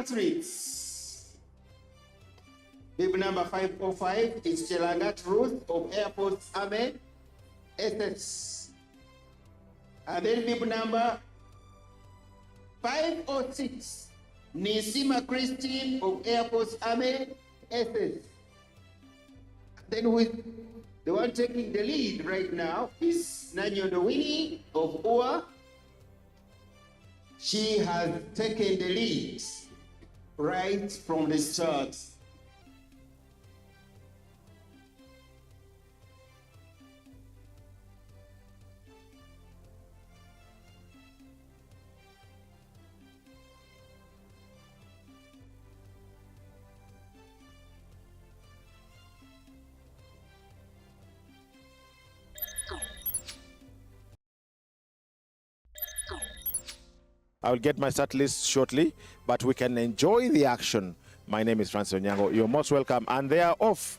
Athletes. Bib number 505 is Chelagat Ruth of Air Force Army SS. And then bib number 506, Nisima Christine of Air Force Army SS. Then with the one taking the lead right now is Nanyondo Winnie of UA. She has taken the lead right from the start. I will get my start list shortly, but we can enjoy the action. My name is Francis Onyango. You're most welcome. And they are off.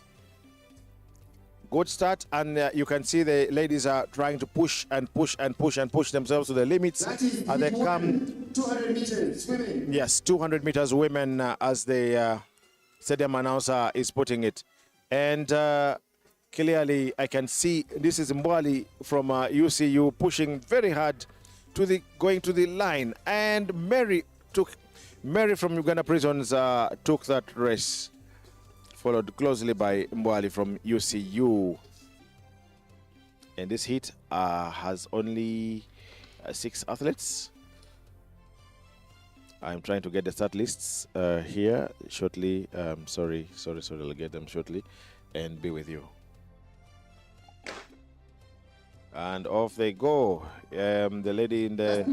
Good start. And you can see the ladies are trying to push and push and push and push themselves to the limits. And they come 200 meters women. Yes, 200 meters women as the stadium announcer is putting it. And clearly I can see this is Mbwali from UCU pushing very hard going to the line, and Mary from Uganda Prisons took that race, followed closely by Mbwali from UCU. And this heat has only 6 athletes. I'm trying to get the start lists here shortly. Sorry, I'll get them shortly and be with you. And off they go. The lady in the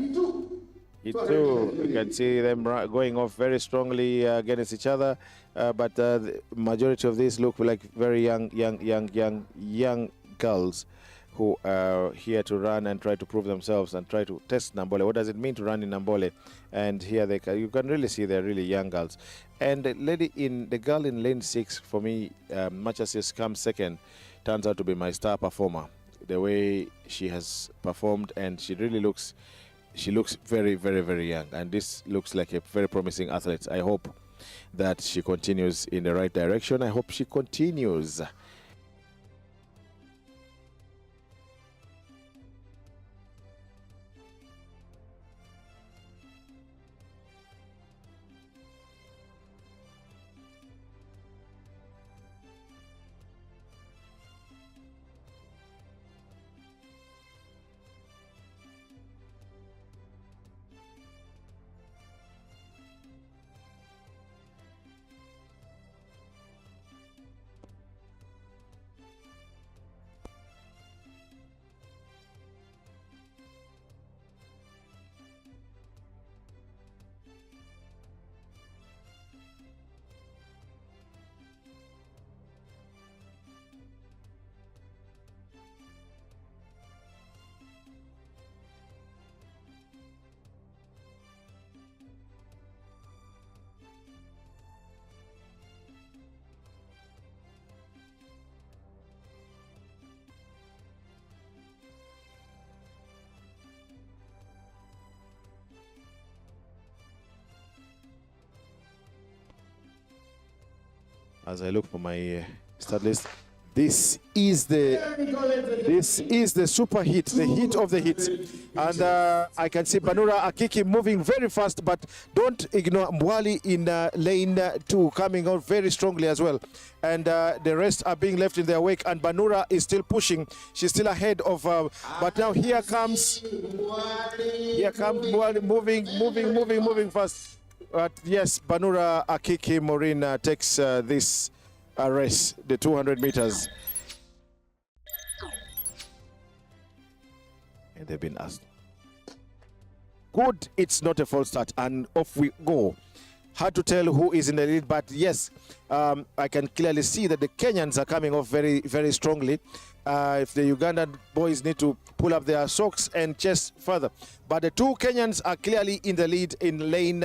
hit two, you can see them going off very strongly against each other. But the majority of these look like very young girls who are here to run and try to prove themselves and try to test Namboole. What does it mean to run in Namboole? And here you can really see they're really young girls. And the girl in lane 6, for me, much as she's come second, turns out to be my star performer. The way she has performed, and she looks very, very, very young, and this looks like a very promising athlete. I hope that she continues in the right direction. I hope she continues. As I look for my start list, this is the super hit, the hit of the hit. And I can see Banura Akiki moving very fast, but don't ignore Mbwali in lane 2 coming out very strongly as well. And the rest are being left in their wake, and Banura is still pushing. She's still ahead of, but now here comes Mbwali moving fast. But yes, Banura Akiki Maureen takes this race, the 200 meters. And they've been asked. Good, it's not a false start, and off we go. Hard to tell who is in the lead, but yes, I can clearly see that the Kenyans are coming off very, very strongly. If the Ugandan boys need to pull up their socks and chase further. But the two Kenyans are clearly in the lead in lane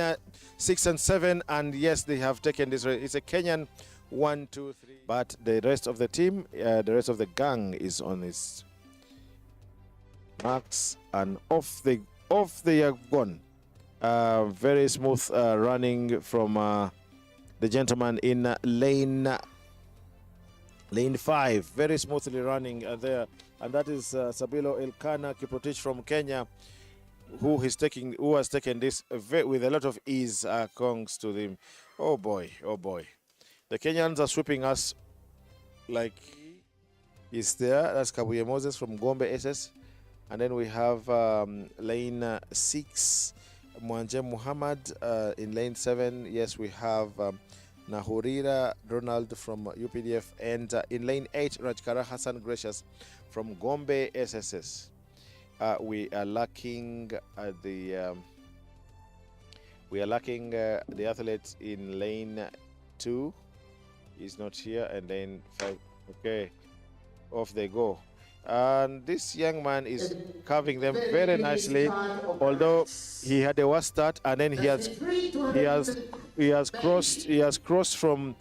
6 and 7, and yes, they have taken this race. It's a Kenyan 1, 2, 3. But the rest of the team, the rest of the gang is on its marks, and off they have gone. Very smooth running from the gentleman in lane 5. Very smoothly running there. And that is Sabilo Elkana Kiprotich from Kenya, who has taken this with a lot of ease. Kongs to them. Oh boy, oh boy. The Kenyans are sweeping us like he's there. That's Kabuye Moses from Gombe SS. And then we have lane 6, Mwanje Muhammad in lane 7. Yes, we have Nahurira Ronald from UPDF. And in lane 8, Rajkara Hassan Gracious from Gombe SSS. We are lacking the athlete in lane 2. He's not here. And lane 5. Okay, off they go. And this young man is carving them very nicely, although he had a worse start, and then he has crossed from,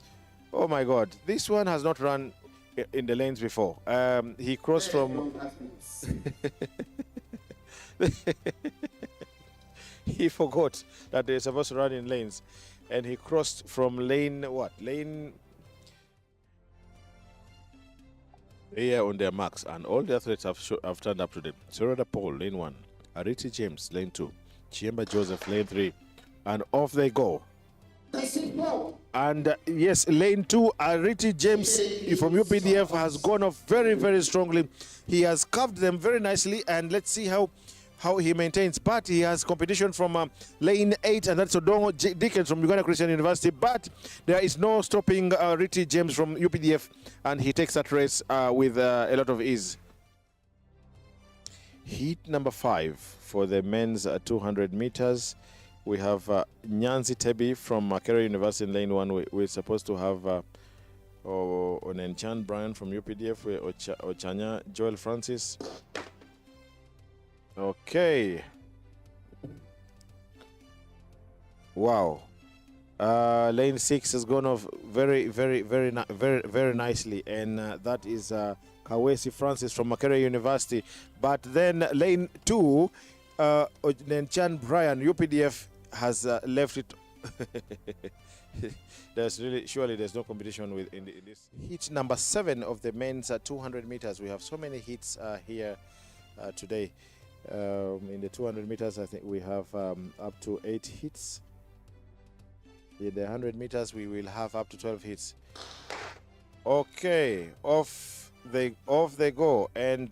oh my God, this one has not run in the lanes before. He crossed from he forgot that they're supposed to run in lanes, and he crossed from lane here on their marks, and all the athletes have turned up to them. Sorada Paul, lane 1. Ariti James, lane 2. Chiemba Joseph, lane 3. And off they go. And yes, lane 2, Ariti James from UPDF has gone off very, very strongly. He has carved them very nicely, and let's see how he maintains. But he has competition from lane 8, and that's Odongo Dickens from Uganda Christian University. But there is no stopping Riti James from UPDF, and he takes that race with a lot of ease. Heat number 5 for the men's 200 meters. We have Nyanzi Tebi from Makerere University in lane 1. We're supposed to have Onenchan Brian from UPDF, Ochanya Joel Francis. Okay. Wow. Lane 6 has gone off very, very, very, very nicely, and that is Kawesi Francis from Makerere University. But then lane 2, Nenchan Brian, UPDF, has left it. There's no competition in this heat number 7 of the men's 200 meters. We have so many heats here today. In the 200 meters, I think we have up to 8 hits. In the 100 meters, we will have up to 12 hits. Okay, off they go, and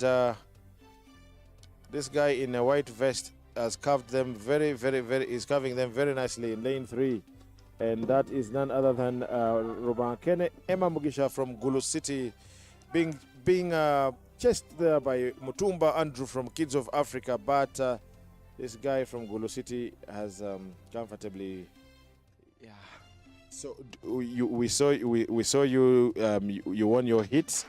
this guy in a white vest has carved them is carving them very nicely in lane 3, and that is none other than Robankene Emma Mugisha from Gulu City, being chased there by Mutumba Andrew from Kids of Africa, but this guy from Gulu City has comfortably. Yeah. So we saw you. You won your hits.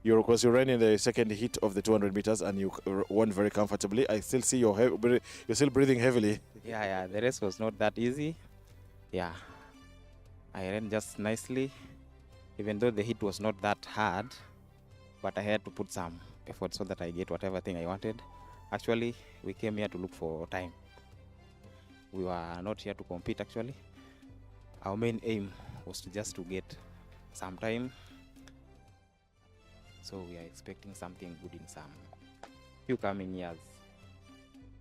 Of course, you ran in the second heat of the 200 meters, and you won very comfortably. I still see you're still breathing heavily. Yeah. The race was not that easy. Yeah, I ran just nicely, even though the heat was not that hard. But I had to put some effort so that I get whatever thing I wanted. Actually, we came here to look for time. We were not here to compete, actually. Our main aim was to get some time. So we are expecting something good in some few coming years.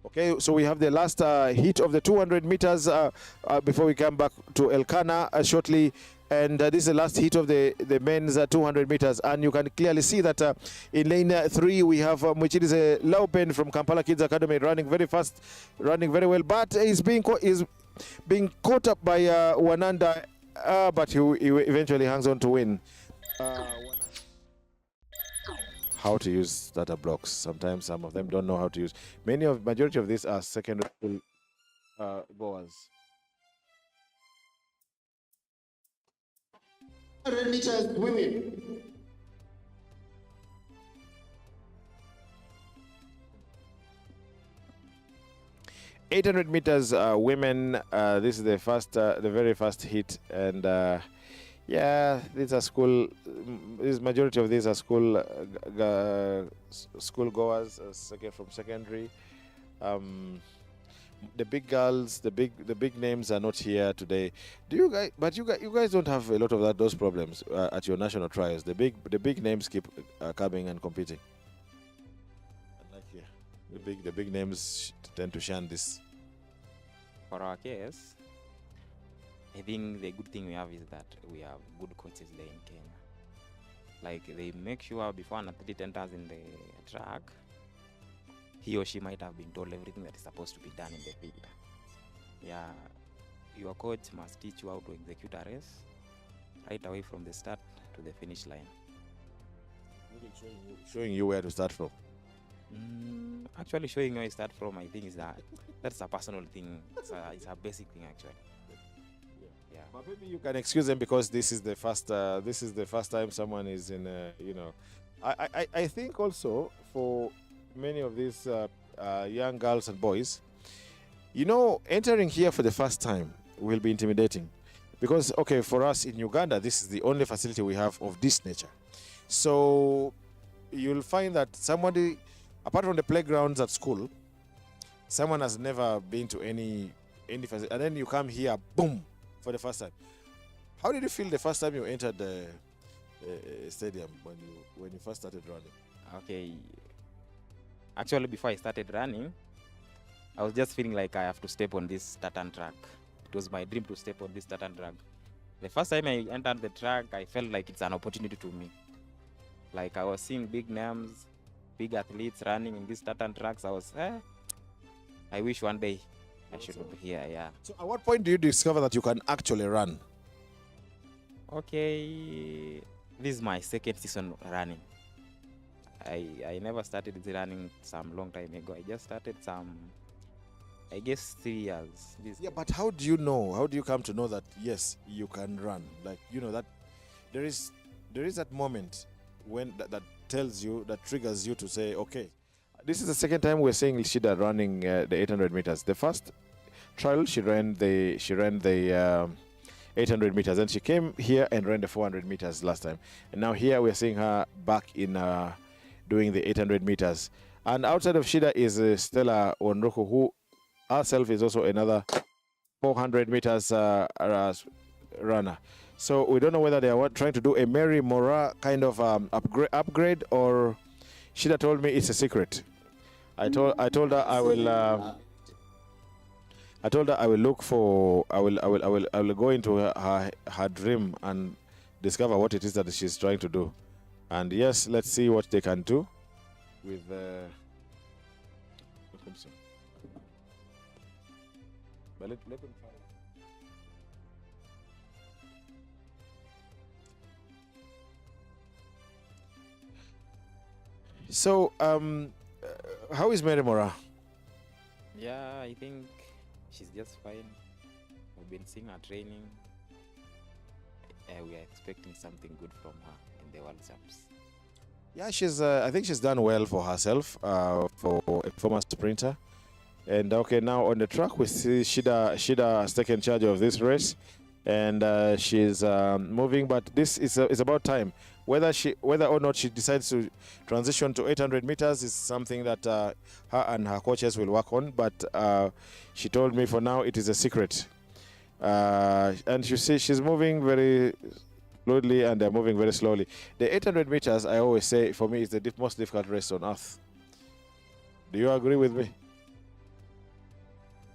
Okay, so we have the last heat of the 200 meters before we come back to Elkana shortly. And this is the last heat of the men's 200 meters. And you can clearly see that in lane 3, we have Mwichirize Laupen from Kampala Kids Academy running very fast, running very well. But he's being caught up by Wananda, but he eventually hangs on to win. How to use data blocks. Sometimes some of them don't know how to use. Majority of these are secondary school goers. 100 meters women. $800 meters women. This is the very first hit, and yeah, these are school. This majority of these are school goers, from secondary. the big girls, the big names are not here today. Do you guys? But you guys don't have a lot of those problems at your national trials. The big names keep coming and competing. Unlike here, the big names tend to shun this. For our case, I think the good thing we have is that we have good coaches there in Kenya. Like, they make sure before an athlete enters in the track, he or she might have been told everything that is supposed to be done in the field. Yeah, your coach must teach you how to execute a race right away from the start to the finish line. Showing you where to start from. Actually, showing where you start from, I think that's a personal thing. It's a basic thing, actually. Yeah. But maybe you can excuse them because this is the first time someone is in. I think also for many of these young girls and boys, entering here for the first time will be intimidating, because for us in Uganda, this is the only facility we have of this nature. So you'll find that somebody, apart from the playgrounds at school, someone has never been to any facility, and then you come here, boom, for the first time. How did you feel the first time you entered the stadium when you first started running? Okay. Actually, before I started running, I was just feeling like I have to step on this tartan track. It was my dream to step on this tartan track. The first time I entered the track, I felt like it's an opportunity to me. Like, I was seeing big names, big athletes running in these tartan tracks. I was, I wish one day I should be here, yeah. So at what point do you discover that you can actually run? Okay, this is my second season running. I never started running some long time ago. I just started I guess 3 years. Yeah, but how do you know? How do you come to know that, yes, you can run? Like, that there is that moment when that tells you, that triggers you to say, okay, this is the second time we're seeing Shida running the 800 meters. The first trial, she ran the 800 meters, and she came here and ran the 400 meters last time. And now here we're seeing her back in doing the 800 meters. And outside of Shida is Stella Onruku, who herself is also another 400 meters runner. So we don't know whether they are trying to do a Mary Mora kind of upgrade, or Shida told me it's a secret. I told her I will. I told her I will look for. I will go into her dream and discover what it is that she's trying to do. And yes, let's see what they can do with. But let them try. So, how is Mary Mora? Yeah, I think she's just fine. We've been seeing her training. We are expecting something good from her in the World Cups. Yeah, she's. I think she's done well for herself, for a former sprinter. And okay, now on the track we see Shida has taken charge of this race, and she's moving. But this is about time. Whether or not she decides to transition to 800 meters is something that her and her coaches will work on. But she told me for now it is a secret. And you see, she's moving very fluidly, and they're moving very slowly. The 800 meters, I always say, for me, is the most difficult race on earth. Do you agree with me?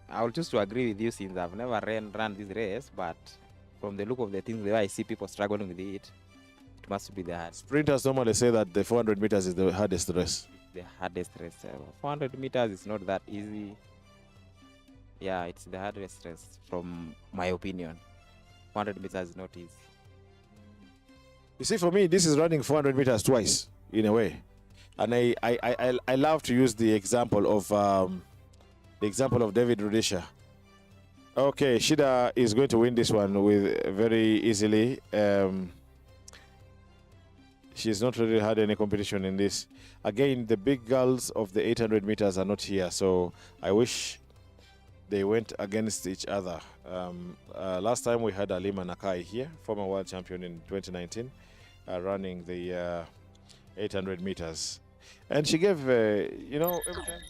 I will choose to agree with you, since I've never run this race, but from the look of the things, the way I see people struggling with it must be the hard. Sprinters normally say that the 400 meters is the hardest race. The hardest race. 400 meters is not that easy. Yeah, it's the hardest race from my opinion. 400 meters is not easy. You see, for me, this is running 400 meters twice, in a way. And I love to use the example of David Rudisha. Okay, Shida is going to win this one very easily. She's not really had any competition in this. Again, the big girls of the 800 meters are not here, so I wish they went against each other. Last time we had Alima Nakai here, former world champion in 2019, running the 800 meters. And she gave, every time.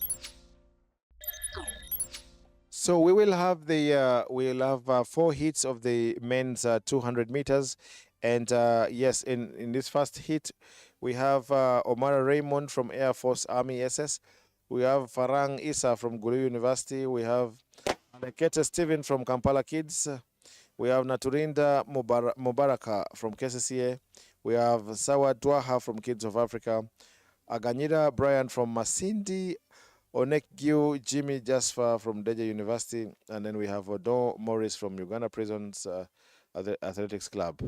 So we will have the we'll have 4 heats of the men's 200 meters, and yes, in this first heat, we have Omar Raymond from Air Force Army SS. We have Farang Isa from Gulu University. We have Lekete Stephen from Kampala Kids. We have Naturinda Mubaraka from KCCA. We have Sawa Dwaha from Kids of Africa. Aganyira Brian from Masindi. Onekgiu Jimmy Jasper from Deja University. And then we have Odo Morris from Uganda Prisons Athletics Club.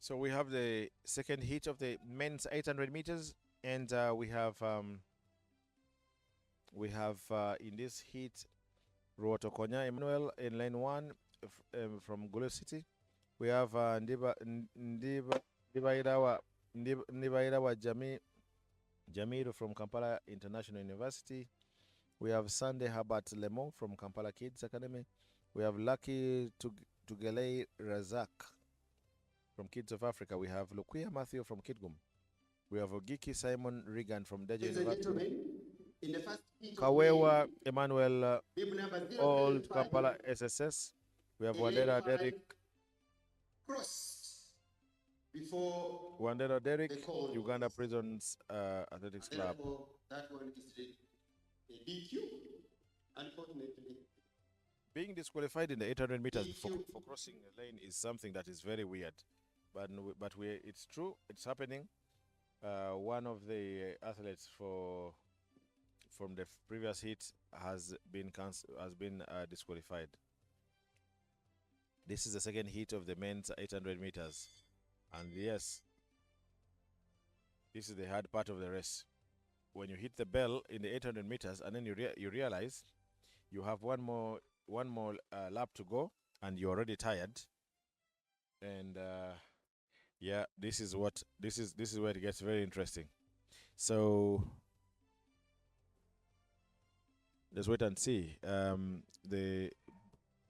So we have the second heat of the men's 800 meters, and we have in this heat Ruoto Konya Emmanuel in lane 1 from Gulu City. We have Ndibairawa Jamiru from Kampala International University. We have Sunday Habat Lemon from Kampala Kids Academy. We have Lucky Tugelei Razak from Kids of Africa. We have Lukia Matthew from Kidgum. We have Ogiki Simon Regan from Deja University. In the first heat Kawewa Emmanuel Old Kampala SSS. We have Wandera Derek. Crossed before Wandera Derek, Uganda Prisons Athletics Club. That one is a DQ, unfortunately. Being disqualified in the 800 meters for crossing a lane is something that is very weird, but it's true. It's happening. One of the athletes from the previous heat has been disqualified. This is the second heat of the men's 800 meters, and yes, this is the hard part of the race. When you hit the bell in the 800 meters, and then you realize you have one more lap to go, and you're already tired. And yeah, this is where it gets very interesting. So let's wait and see. The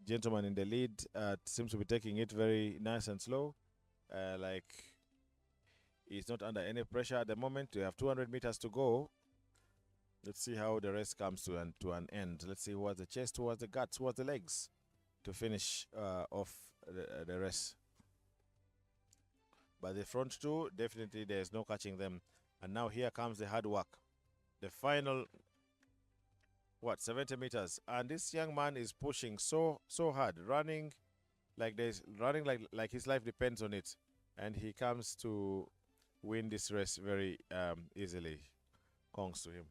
gentleman in the lead seems to be taking it very nice and slow, like he's not under any pressure at the moment. We have 200 meters to go. Let's see how the race comes to an end. Let's see who has the chest, who has the guts, who has the legs to finish off the race. But the front two, definitely there's no catching them. And now here comes the hard work. The final, 70 meters. And this young man is pushing so hard, running like his life depends on it. And he comes to win this race very easily. Congrats to him.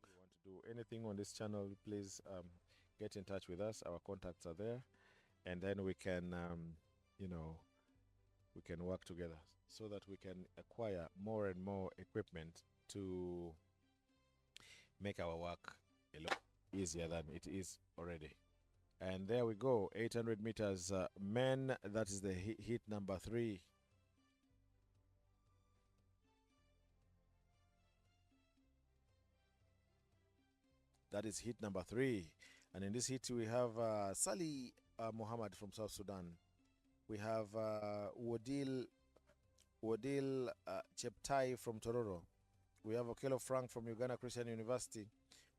If you want to do anything on this channel, please get in touch with us. Our contacts are there. And then we can, we can work together so that we can acquire more and more equipment to make our work a lot easier than it is already. And there we go, 800 meters men. That is the heat number 3. That is heat number 3. And in this heat, we have Sali Muhammad from South Sudan. We have Wodil Cheptai from Tororo. We have Okello Frank from Uganda Christian University.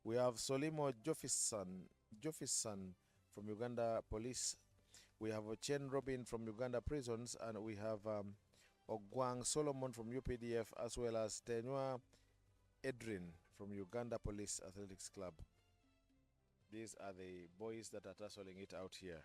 We have Solimo Joffisan from Uganda Police. We have Ochen Robin from Uganda Prisons. And we have Ogwang Solomon from UPDF, as well as Tenua Edrin from Uganda Police Athletics Club. These are the boys that are tussling it out here.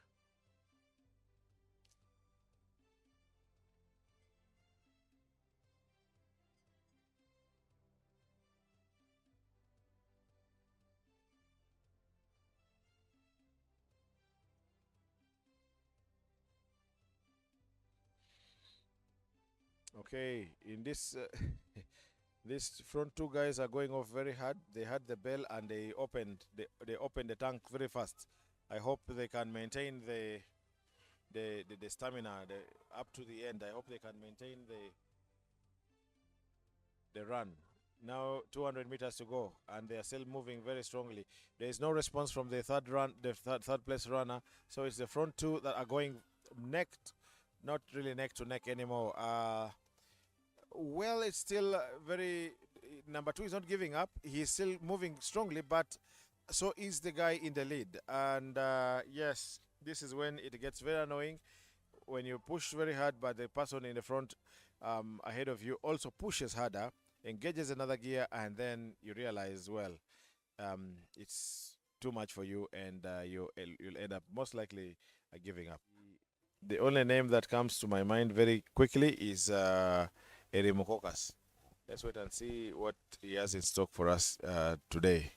Okay, in this these front 2 guys are going off very hard. They had the bell and they opened the tank very fast. I hope they can maintain the stamina up to the end. I hope they can maintain the run. Now 200 meters to go, and they are still moving very strongly. There is no response from the third place runner. So it's the front 2 that are going not really neck to neck anymore. Well, it's still very. Number 2 is not giving up. He's still moving strongly, but so is the guy in the lead. And yes, this is when it gets very annoying, when you push very hard, but the person in the front ahead of you also pushes harder, engages another gear, and then you realize, well, it's too much for you, and you'll end up most likely giving up. The only name that comes to my mind very quickly is Erimukokas. Let's wait and see what he has in stock for us today.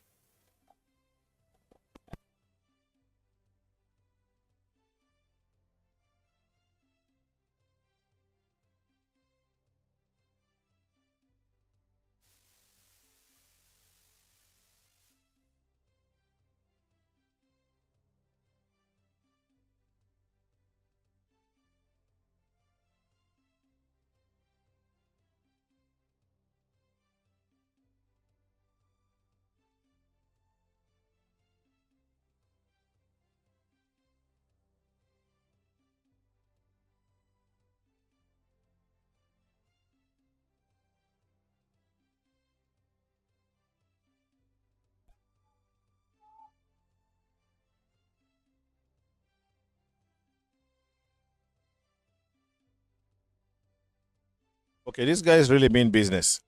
Okay, these guys really mean business.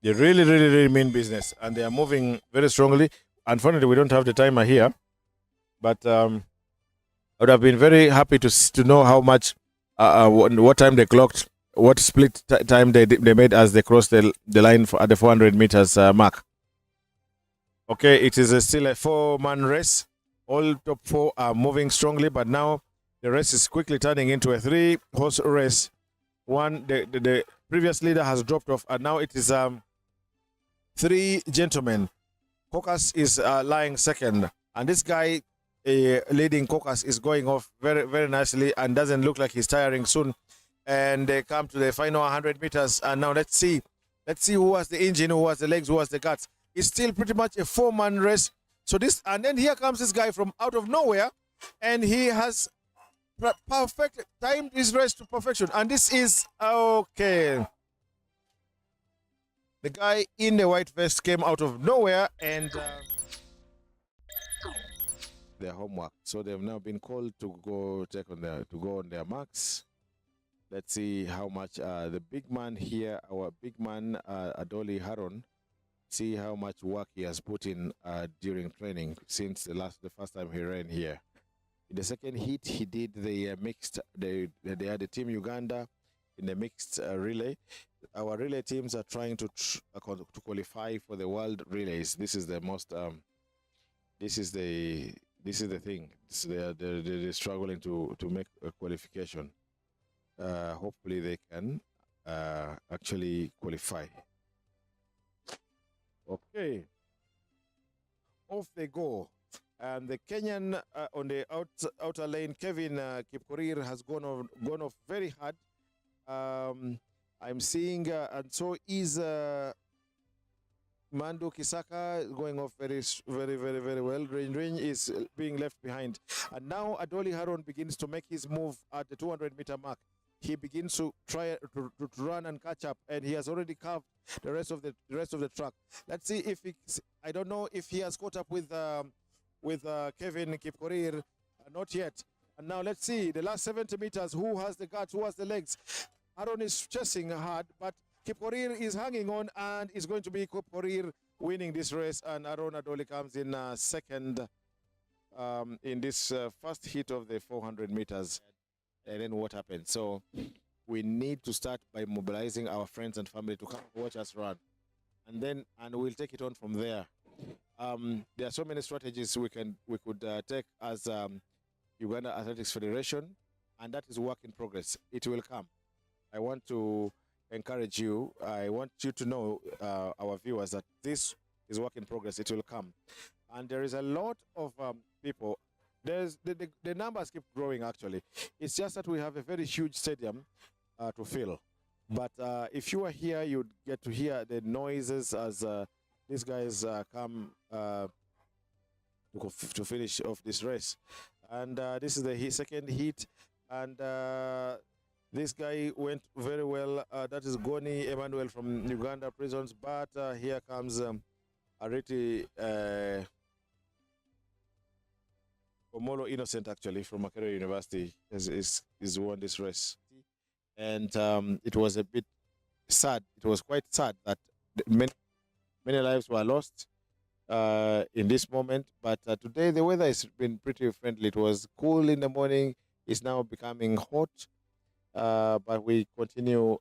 They really, really, really mean business, and they are moving very strongly. Unfortunately, we don't have the timer here, but I would have been very happy to know how much, what time they clocked, what split time they made as they crossed the line at the 400 meters mark. Okay, it is still a 4-man race. All top 4 are moving strongly, but now the race is quickly turning into a 3-horse race. The previous leader has dropped off, and now it is 3 gentlemen. Caucus is lying second, and this guy leading Caucus is going off very, very nicely and doesn't look like he's tiring soon. And they come to the final 100 meters, and now let's see who has the engine, who has the legs, who has the guts. It's still pretty much a 4-man race. So this, and then here comes this guy from out of nowhere, and he has perfect timed his race to perfection. And this is okay. The guy in the white vest came out of nowhere, and their homework. So they've now been called to go on their marks. Let's see how much the big man here, our big man Adoli Haron, see how much work he has put in during training since the first time he ran here. In the second heat, he did the mixed. They had the team Uganda in the mixed relay. Our relay teams are trying to qualify for the world relays. This is the most. This is the thing. So they're struggling to make a qualification. Hopefully they can actually qualify. Okay. off they go. And the Kenyan on the outer lane, Kevin Kipkorir, has gone off very hard. I'm seeing, and so is Mandu Kisaka going off very well. Ring is being left behind. And now Adoli Haron begins to make his move at the 200-meter mark. He begins to try to run and catch up, and he has already carved the rest of the track. Let's see if I don't know if he has caught up with Kevin Kipkorir. Not yet. And now let's see the last 70 meters. Who has the guts? Who has the legs? Aaron is chasing hard, but Kipkorir is hanging on, and it's going to be Kipkorir winning this race. And Aaron Adoli comes in second in this first heat of the 400 meters. And then what happened? So we need to start by mobilizing our friends and family to come watch us run, and we'll take it on from there. There are so many strategies we could take as Uganda Athletics Federation, and that is work in progress. It will come. I want to encourage you. I want you to know, our viewers, that this is work in progress. It will come, and there is a lot of people. The numbers keep growing. Actually, it's just that we have a very huge stadium to fill. But if you are here, you'd get to hear the noises as these guys come to finish off this race. And this is the second heat, and this guy went very well. That is Goni Emmanuel from Uganda Prisons. But here comes Ariti Omolo Innocent, actually, from Makerere University, is won this race. And it was a bit sad. It was quite sad that many lives were lost in this moment. But today the weather has been pretty friendly. It was cool in the morning. It's now becoming hot. But we continue.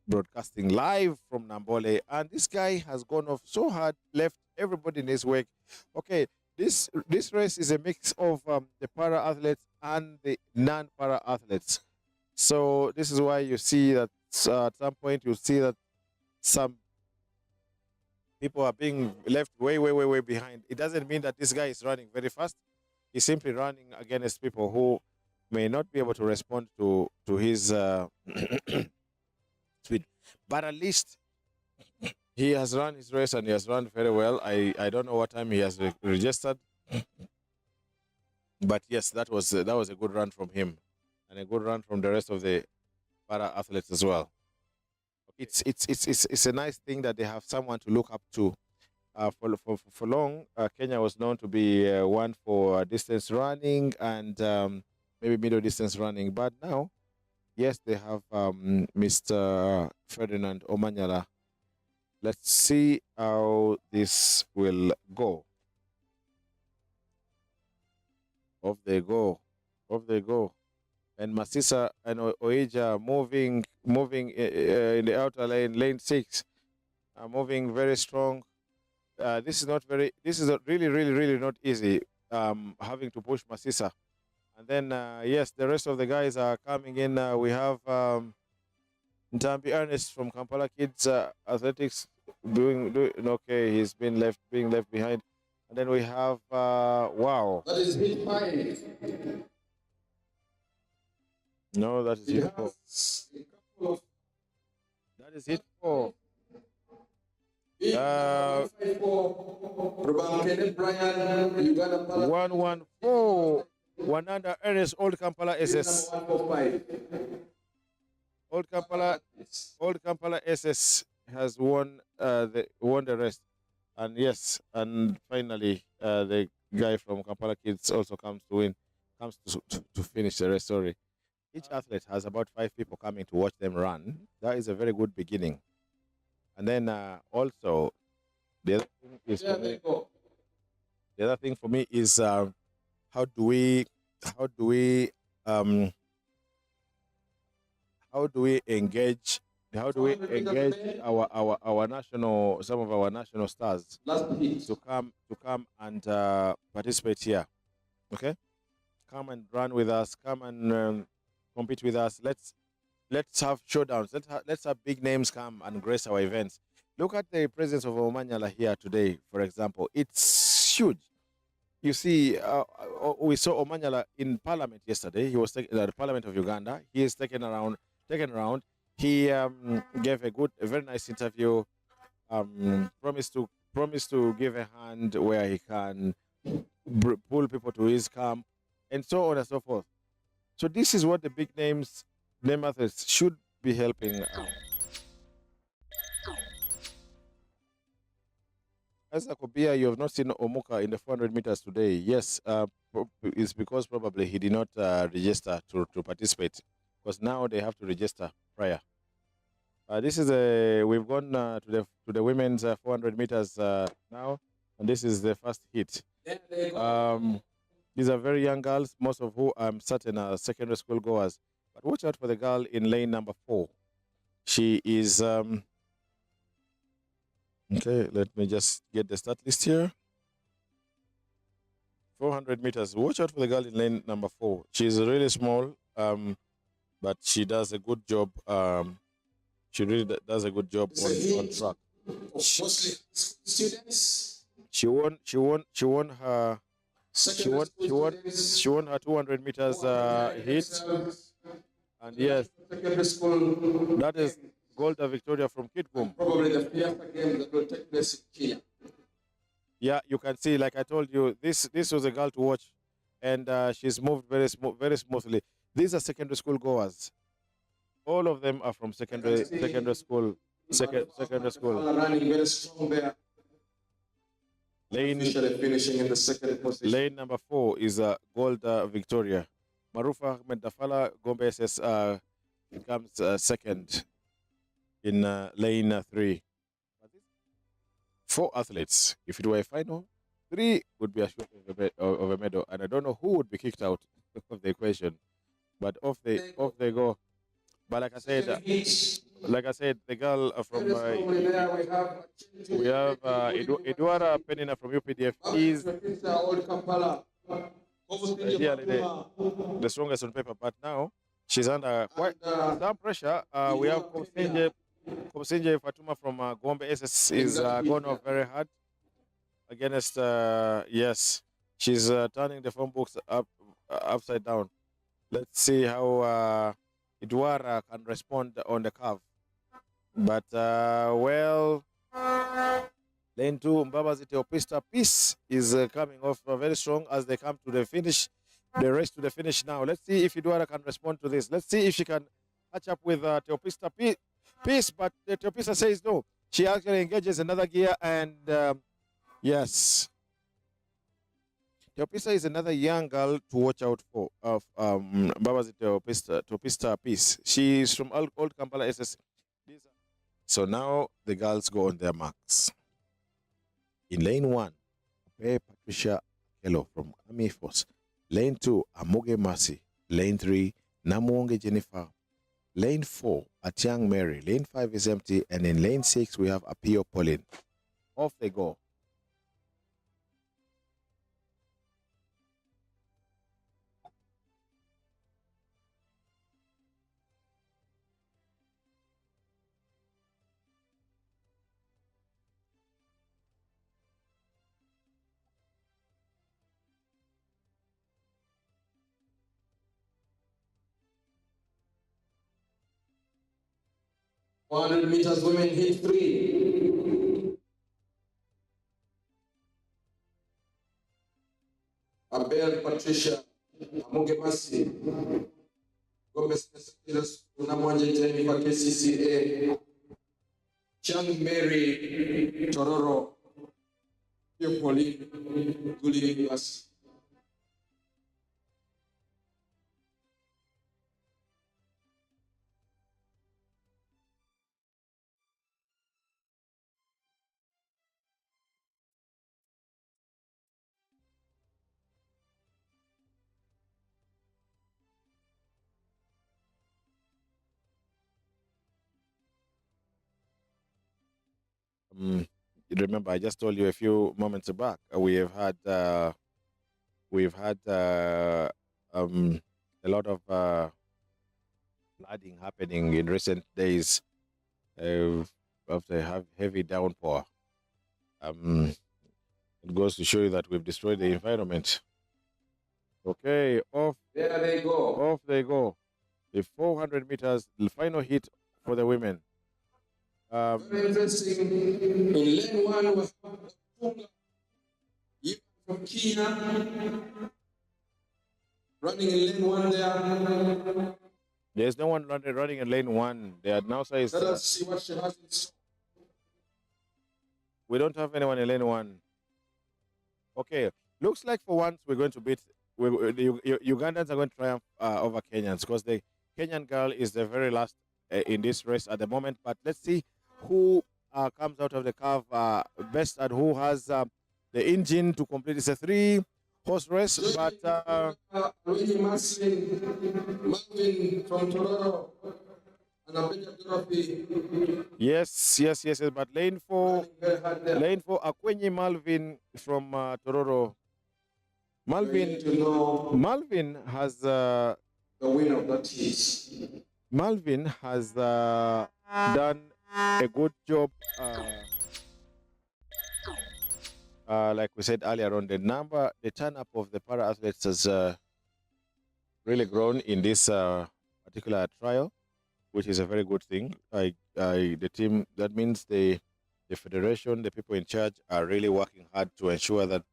Broadcasting live from Namboole, and this guy has gone off so hard, left everybody in his wake. Okay, this race is a mix of the para athletes and the non-para athletes. So this is why you see that at some point you see that some people are being left way behind. It doesn't mean that this guy is running very fast. He's simply running against people who may not be able to respond to his speed. But at least he has run his race, and he has run very well. I don't know what time he has registered, but yes, that was a good run from him, and a good run from the rest of the para athletes as well. It's a nice thing that they have someone to look up to. For long, Kenya was known to be one for distance running and maybe middle distance running, but now, yes, they have Mr. Ferdinand Omanyala. Let's see how this will go. Off they go. And Masisa and Oija moving in the outer lane, lane 6, moving very strong. This is really not easy, having to push Masisa. And then, yes, the rest of the guys are coming in. We have Ntambi Ernest from Kampala Kids Athletics doing okay. He's being left behind. And then we have, wow. That is hit 5. No, that is hit 4. That is hit 4. 114. Wananda Ernest, Old Kampala SS. Old Kampala SS has won the rest. And yes, and finally the guy from Kampala Kids also comes to finish the race. Sorry. Each athlete has about 5 people coming to watch them run. That is a very good beginning. And then also the other thing for me is how do we engage our national, some of our national stars to come and participate here. Okay, come and run with us, come and compete with us. let's have showdowns. Let's have big names come and grace our events. Look at the presence of Omanyala here today, for example. It's huge. You see, we saw Omanyala in Parliament yesterday. He was taken the Parliament of Uganda. He is taken around. He gave a very nice interview. Promised to give a hand where he can pull people to his camp, and so on and so forth. So this is what the big name athletes should be helping. As a Kobia, you have not seen Omuka in the 400 meters today. Yes, it's because probably he did not register to participate, because now they have to register prior. This is we've gone to the women's 400 meters now, and this is the first hit. These are very young girls, most of who I'm certain are secondary school goers. But watch out for the girl in lane number 4. She is okay. Let me just get the start list here. 400 meters. Watch out for the girl in lane number 4. She's really small, but she does a good job. She really does a good job on track. Mostly students. She won her 200 meters hit, and yes, that is Golda Victoria from Kitgum. Probably the first game that will take place in Kenya. Yeah, you can see, like I told you, this was a girl to watch, and she's moved very smoothly. These are secondary school goers. All of them are from secondary school. Secondary school. Running very strong there. Finishing in the second position. Lane number 4 is Gold Victoria. Marufa Ahmed Dafala Gombe SS comes second in lane 3. 4 athletes. If it were a final, 3 would be assured of a medal, and I don't know who would be kicked out of the equation. But off they go. But like I said, the girl from we have Eduara Penina from UPDF is ideally the strongest on paper, but now she's under quite some pressure. We have Komsenje Fatuma from Gombe SS is going off very hard against yes, she's turning the phone books upside down. Let's see how Eduara can respond on the curve. But, well, lane 2, Mbabazi Teopista Peace is coming off very strong as they come to the finish, the race to the finish now. Let's see if Eduara can respond to this. Let's see if she can catch up with Teopista Peace, but Teopista says no. She actually engages another gear, and yes. Teopista is another young girl to watch out for of Mbabazi Teopista Peace. She is from Old Kampala SS. So now the girls go on their marks. In lane 1, Patricia Kello from Army Force. Lane 2, Amoge Mercy. Lane 3, Namuonge Jennifer. Lane 4, Atiang Mary. Lane 5 is empty. And in lane 6, we have Apio Pauline. Off they go. $100 meters women hit 3. Abel Patricia Amoge Mercy. Gomez Unamwanje Jennifer KCCA. Chang Mary Tororo. Pauline Guli Mercy. Remember, I just told you a few moments back, we've had a lot of flooding happening in recent days of the heavy downpour. It goes to show you that we've destroyed the environment. Okay, There they go. off they go. The 400 meters, the final hit for the women. Very interesting. In lane one, we have Tunga, from Kenya, running in lane one there. There's no one running in lane one. The announcer is. Let us see what she has in store. We don't have anyone in lane one. Okay, looks like for once we're going to beat. The Ugandans are going to triumph over Kenyans because the Kenyan girl is the very last in this race at the moment. But let's see who comes out of the curve best and who has the engine to complete. It's a 3-horse race, but Really Marvin from Tororo and a bit of Dorothy. yes. But lane 4, Akwenyi Malvin from Tororo. Malvin has The winner of that is. Malvin has done a good job. Like we said earlier on, the turn up of the para athletes has really grown in this particular trial, which is a very good thing. The team, that means the federation, the people in charge are really working hard to ensure that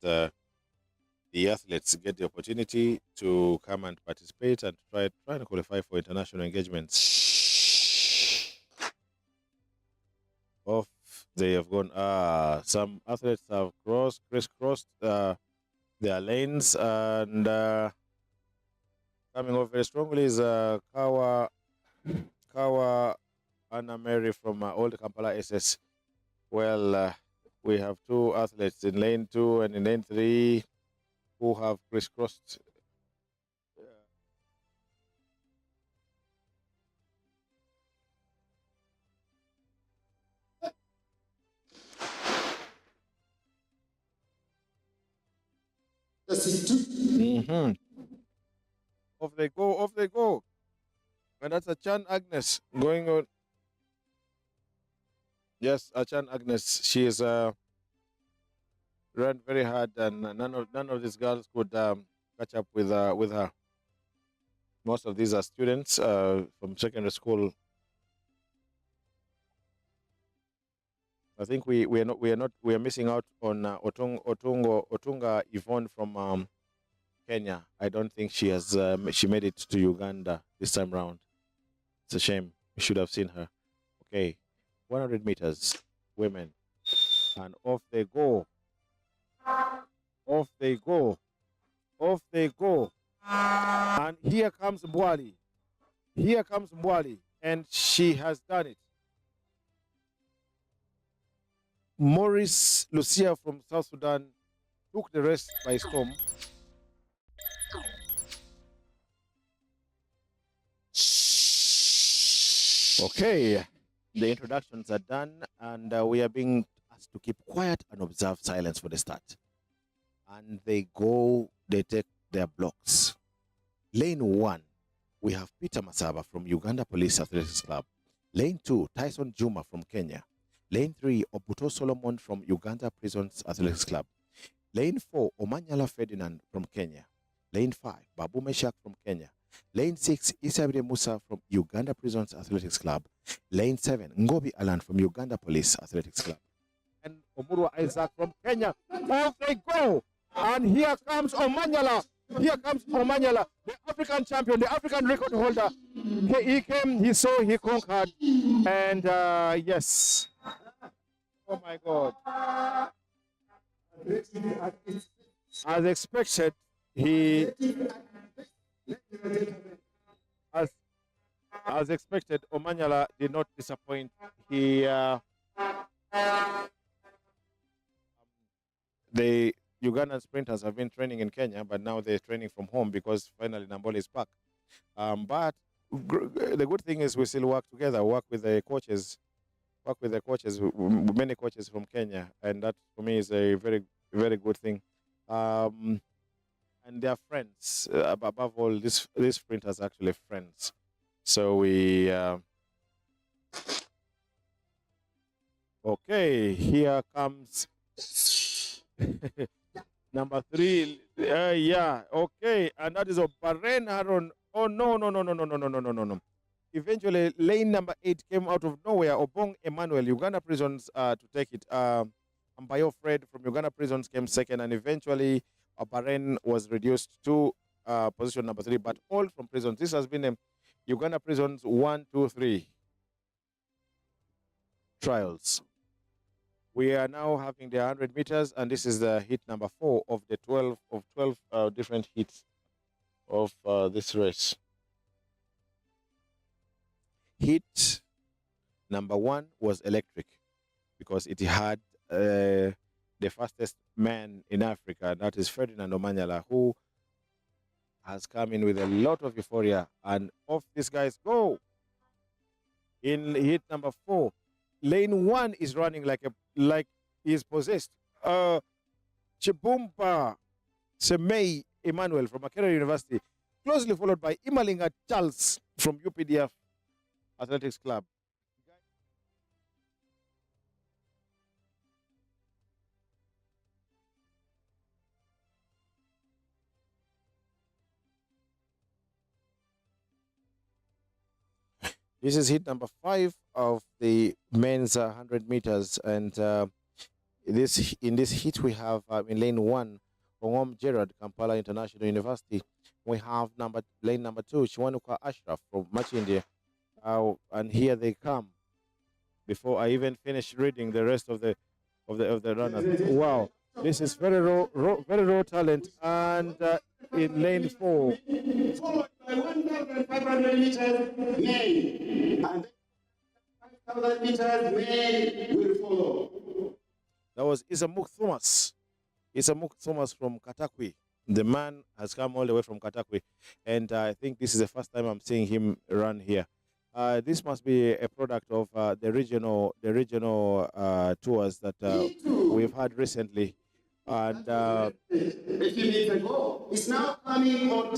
the athletes get the opportunity to come and participate and try and qualify for international engagements. Off they have gone. Some athletes have crisscrossed their lanes, and coming off very strongly is Kawa Anna Mary from Old Kampala SS. Well, we have 2 athletes in lane 2 and in lane 3 who have crisscrossed. Off they go. And that's Achan Agnes going on. Yes, Achan Agnes. She is ran very hard, and none of these girls could catch up with her. Most of these are students from secondary school. I think we are missing out on Otunga Yvonne from Kenya. I don't think she has she made it to Uganda this time round. It's a shame. We should have seen her. Okay, 100 meters, women, and off they go. Off they go. And here comes Mbwali. And she has done it. Maurice Lucia from South Sudan took the race by storm. Okay, the introductions are done, and we are being asked to keep quiet and observe silence for the start. And they take their blocks. Lane 1, we have Peter Masaba from Uganda Police Athletics Club. Lane 2, Tyson Juma from Kenya. Lane 3, Obuto Solomon from Uganda Prisons Athletics Club. Lane 4, Omanyala Ferdinand from Kenya. Lane 5, Babu Meshak from Kenya. Lane 6, Isabide Musa from Uganda Prisons Athletics Club. Lane 7, Ngobi Alan from Uganda Police Athletics Club. And Omurwa Isaac from Kenya. Off they go! And here comes Omanyala. The African champion, the African record holder. He came, he saw, he conquered. And yes. Oh my God. As expected, as expected, Omanyala did not disappoint. The Ugandan sprinters have been training in Kenya, but now they're training from home because finally Namboole is back. But the good thing is we still work together, work with the coaches, many coaches from Kenya, and that for me is a very, very good thing. And they are friends. Above all, these sprinters are actually friends. So we, okay, here comes number 3. Yeah, okay, and that is Baren Haron. Oh, no, no, no, no, no, no, no, no, no, no, no. Eventually, lane number 8 came out of nowhere. Obong Emmanuel, Uganda Prisons, to take it. Ambayo Fred from Uganda Prisons came second, and eventually Baren was reduced to position number 3, but all from Prisons. This has been a Uganda Prisons 1, 2, 3 trials. We are now having the 100 meters, and this is the heat number 4 of the 12 different heats of this race. Heat number 1 was electric because it had the fastest man in Africa, and that is Ferdinand Omanyala, who has come in with a lot of euphoria, and off these guys go. In heat number 4, lane 1 is running like he is possessed. Chibumba Semei Emmanuel from Makerere University, closely followed by Imalinga Charles from UPDF Athletics Club. This is heat number 5 of the men's 100 meters, and in this heat we have in lane 1, Ongom Gerard, Kampala International University. We have lane number 2, Chiwanuka Ashraf from Machinde, and here they come. Before I even finish reading the rest of the runners, wow, this is very raw talent, and in lane 4. Followed by 1,500 meters men, and 5,000 meters men will follow. That was Isamuk Thomas. Isamuk Thomas from Katakwi. The man has come all the way from Katakwi, and I think this is the first time I'm seeing him run here. This must be a product of the regional tours that we've had recently. And a few minutes ago, it's now coming on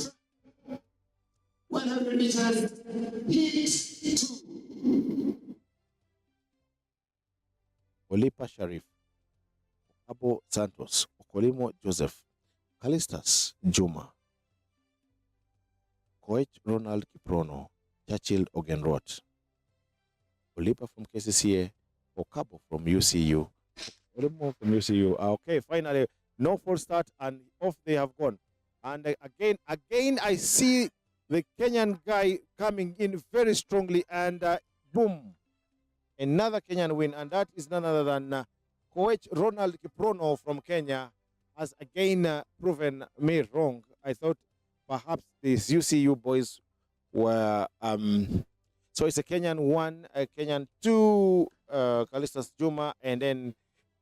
100 meters heat 2. Olipa Sharif, Abo Santos, Okolimo Joseph, Kalistas Juma, Coach Ronald Kiprono, Churchill Ogenrot, Olipa from KCCA, Okabo from UCU, Olimo from UCU. Okay, finally, no false start, and off they have gone. And again, I see the Kenyan guy coming in very strongly, and boom, another Kenyan win, and that is none other than Coach Ronald Kiprono from Kenya has again proven me wrong. I thought perhaps these UCU boys were, so it's a Kenyan 1, a Kenyan 2, Kalistas Juma, and then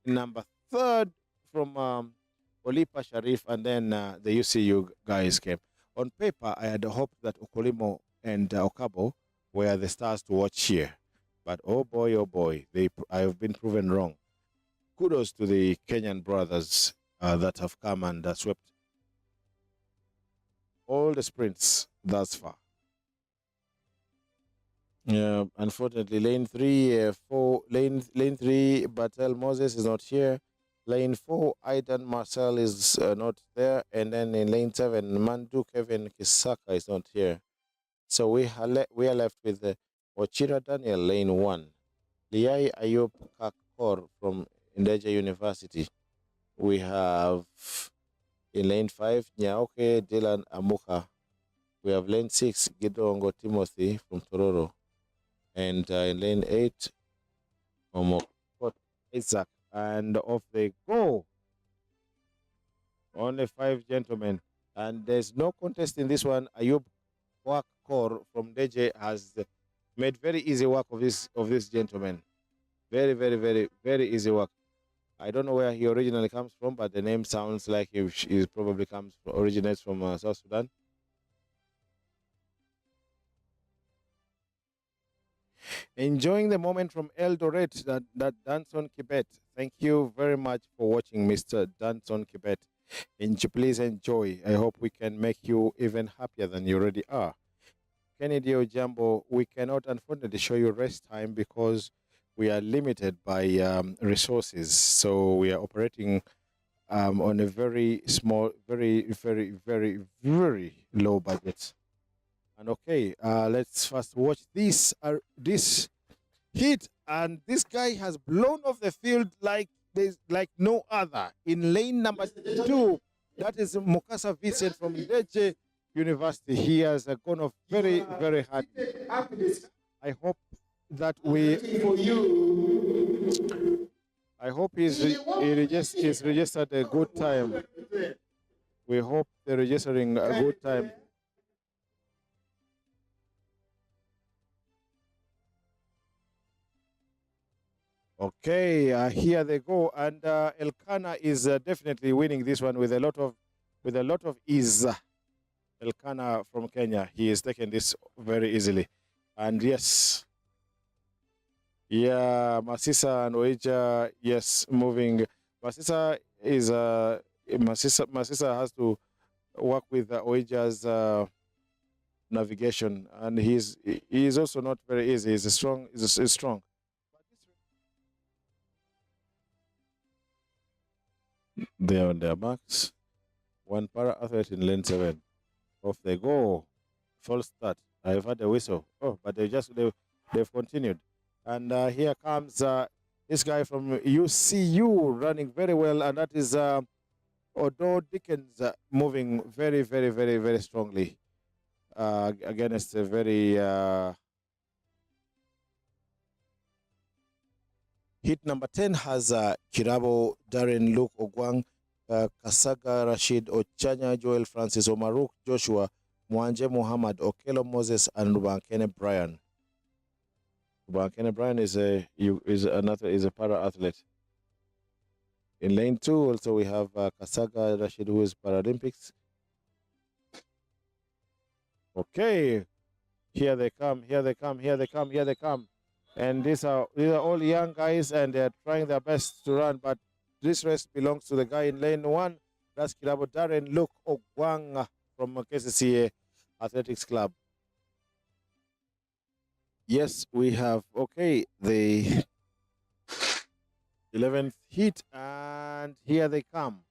number 3rd from Olipa Sharif, and then the UCU guys came. On paper, I had hoped that Okolimo and Okabo were the stars to watch here. But oh boy, I have been proven wrong. Kudos to the Kenyan brothers that have come and swept all the sprints thus far. Unfortunately, lane 3, lane 3, Batel Moses is not here. Lane 4, Aidan Marcel is not there. And then in lane 7, Mandu Kevin Kisaka is not here. So we are left with Ochira Daniel, lane 1. Liai Ayub Kakor from Indeja University. We have in lane 5, Nyaoke Dylan Amuka. We have lane 6, Gidongo Timothy from Tororo. And in lane 8, Omokot Isaac. And off they go. Only 5 gentlemen. And there's no contest in this one. Ayub Wakor from Deje has made very easy work of this gentleman. Very, very, very, very easy work. I don't know where he originally comes from, but the name sounds like he probably originates from South Sudan. Enjoying the moment from Eldoret, that Danson Kibet. Thank you very much for watching, Mr. Danson Kibet. Please enjoy. I hope we can make you even happier than you already are. Kennedy Ojambo, we cannot unfortunately show you race time because we are limited by resources. So we are operating on a very small, very low budget. And okay, let's first watch this hit, and this guy has blown off the field like no other in lane number 2. That is Mukasa Vincent from Ndeje University. He has gone off very hard. I hope that I hope he's registered a good time. We hope they're registering a good time. Okay, here they go, and Elkanah is definitely winning this one with a lot of ease. Elkanah from Kenya, he is taking this very easily, and yes, yeah, Masisa and Oija, yes, moving. Masisa is Masisa has to work with Oija's navigation, and he is also not very easy. He's strong. He's strong. They are on their marks. One para athlete in lane 7. Off they go. False start. I've had a whistle. Oh, but they've continued. And here comes this guy from UCU running very well, and that is Odo Dickens moving very strongly against a very hit number 10 has Kirabo, Darren, Luke, Ogwang, Kasaga, Rashid, Ochanya, Joel, Francis, Omaruk, Joshua, Mwanje, Muhammad, Okelo, Moses, and Rubankene Brian. Rubankene Brian is a para athlete. In lane 2, also we have Kasaga, Rashid, who is Paralympics. Okay, here they come. And these are all young guys, and they're trying their best to run, but this race belongs to the guy in lane 1. That's Kirabo Darren Luke Ogwang from KCCA Athletics Club. Yes, we have, okay, the 11th heat, and here they come.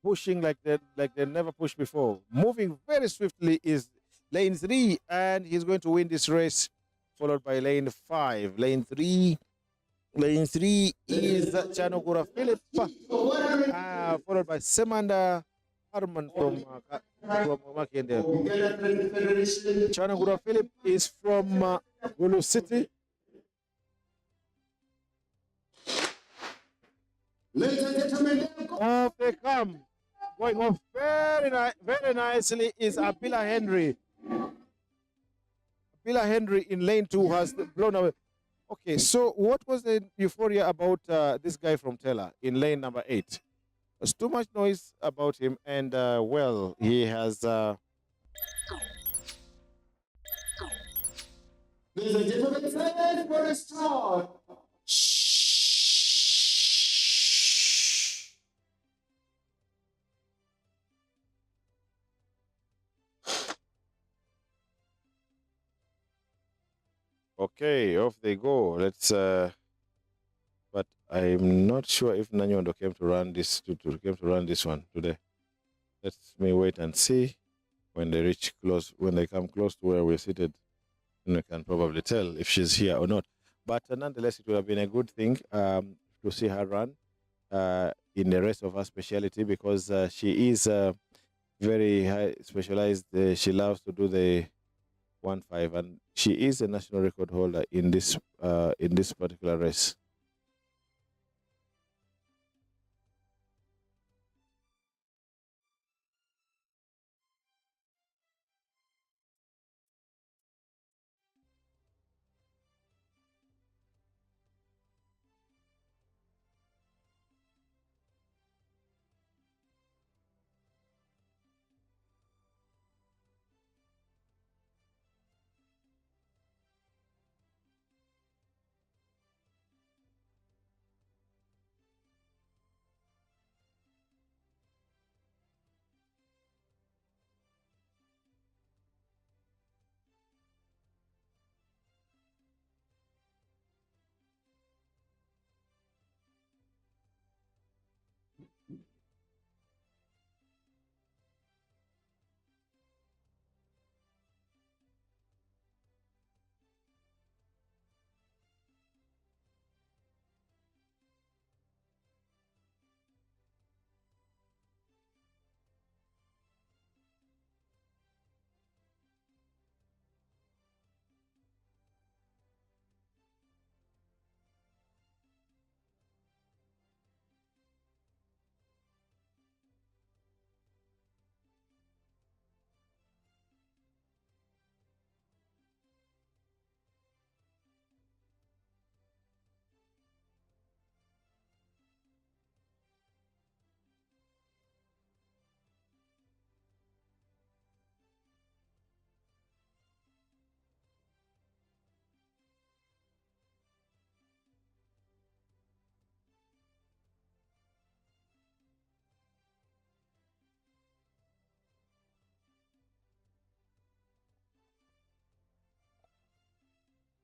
Pushing like they never pushed before. Moving very swiftly is lane 3, and he's going to win this race, followed by lane 5. Lane 3 is Chanogura Philip, followed by Semanda Harman from Makende. Chanogura Philip is from Gulu City. Off they come. Going off very nicely is Abila Henry. Abila Henry in lane 2 has blown away. Okay, so what was the euphoria about this guy from Tela in lane number 8? There's too much noise about him, and well, he has. Ladies and gentlemen, time for a start. Okay, off they go. Let's. But I'm not sure if Nanyondo came to run this one today. Let me wait and see when they reach close. When they come close to where we're seated, and we can probably tell if she's here or not. But nonetheless, it would have been a good thing to see her run in the rest of her specialty, because she is very high specialized. She loves to do the 1.5, and she is a national record holder in this particular race.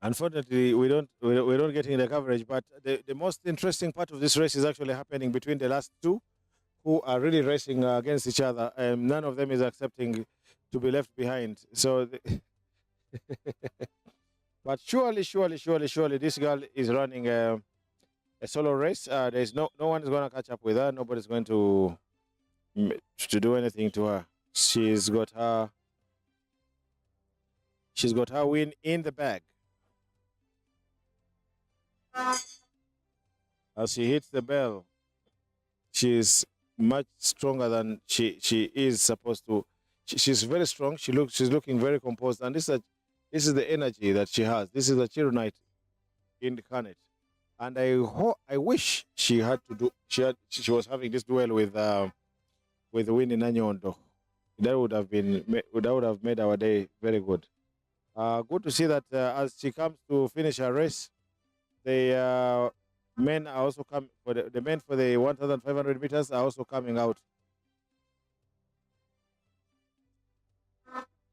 Unfortunately, we don't get in the coverage. But the most interesting part of this race is actually happening between the last two, who are really racing against each other. None of them is accepting to be left behind. So, but surely, this girl is running a solo race. There's no one is going to catch up with her. Nobody's going to do anything to her. She's got her win in the bag. As she hits the bell, she's much stronger than she is supposed to. She's very strong. She's looking very composed, and this is the energy that she has. This is a Chironite incarnate, and I wish she was having this duel with Winnie Nanyondo. That would have made our day very good. Good to see that as she comes to finish her race, the men are also coming for the men for the 1,500 meters are also coming out.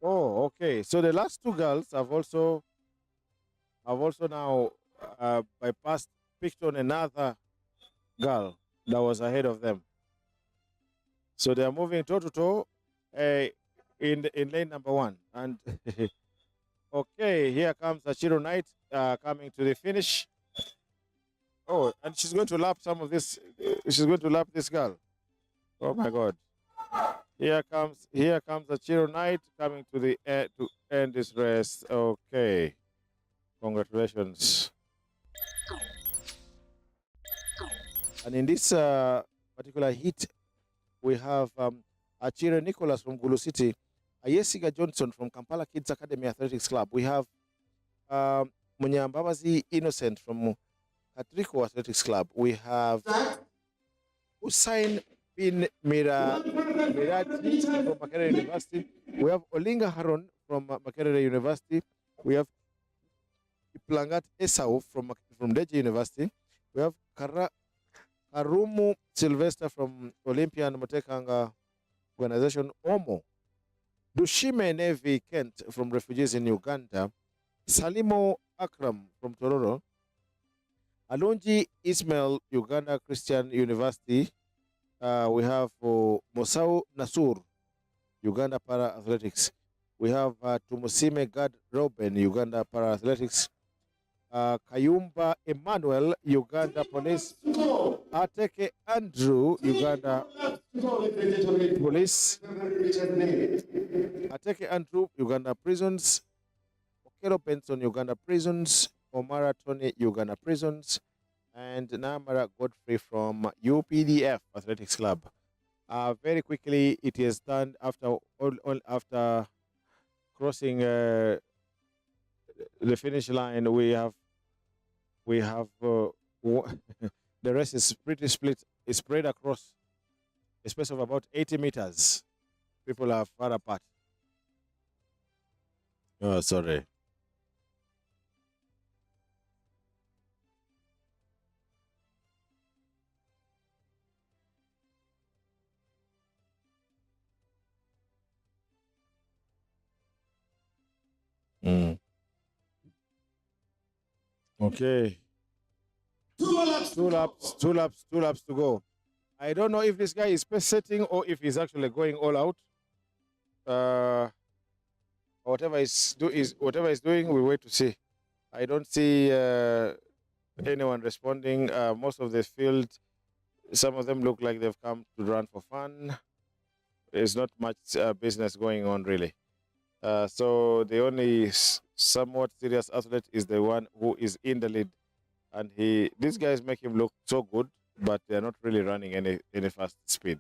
Oh, okay. So the last two girls have also now picked on another girl that was ahead of them. So they are moving toe to toe in lane number one. And okay, here comes Achiro Knight coming to the finish. Oh, and she's going to lap some of this. She's going to lap this girl. Oh my God! Here comes Achiro Knight coming to the to end this race. Okay, congratulations. And in this particular heat, we have Achiro Nicholas from Gulu City, Ayesiga Johnson from Kampala Kids Academy Athletics Club. We have Munyambabazi Innocent from Katriko Athletics Club. We have Hussein bin Mirati from Makerere University. We have Olinga Haron from Makerere University. We have Plangat Esau from Deji University. We have Karumu Sylvester from Olympian Motekanga Organization Omo. Dushime Nevi Kent from Refugees in Uganda. Salimo Akram from Tororo. Alonji Ismail, Uganda Christian University. We have Mosau Nasur, Uganda Para Athletics. We have Tumusime Gad Robin, Uganda Para Athletics. Kayumba Emmanuel, Uganda Police. Ateke Andrew, Uganda Police. Ateke Andrew, Uganda Prisons. Okero Benson, Uganda Prisons. Omara Tony, Uganda Prisons. And Namara Godfrey from UPDF Athletics Club. Very quickly, it is done after crossing the finish line. We have the rest is pretty split. It's spread across a space of about 80 meters. People are far apart. Oh, sorry. Okay. Two laps to go. I don't know if this guy is pace setting or if he's actually going all out. Whatever he's doing, we wait to see. I don't see anyone responding. Most of the field, some of them look like they've come to run for fun. There's not much business going on really. So the only somewhat serious athlete is the one who is in the lead, and these guys make him look so good, but they're not really running any fast speed.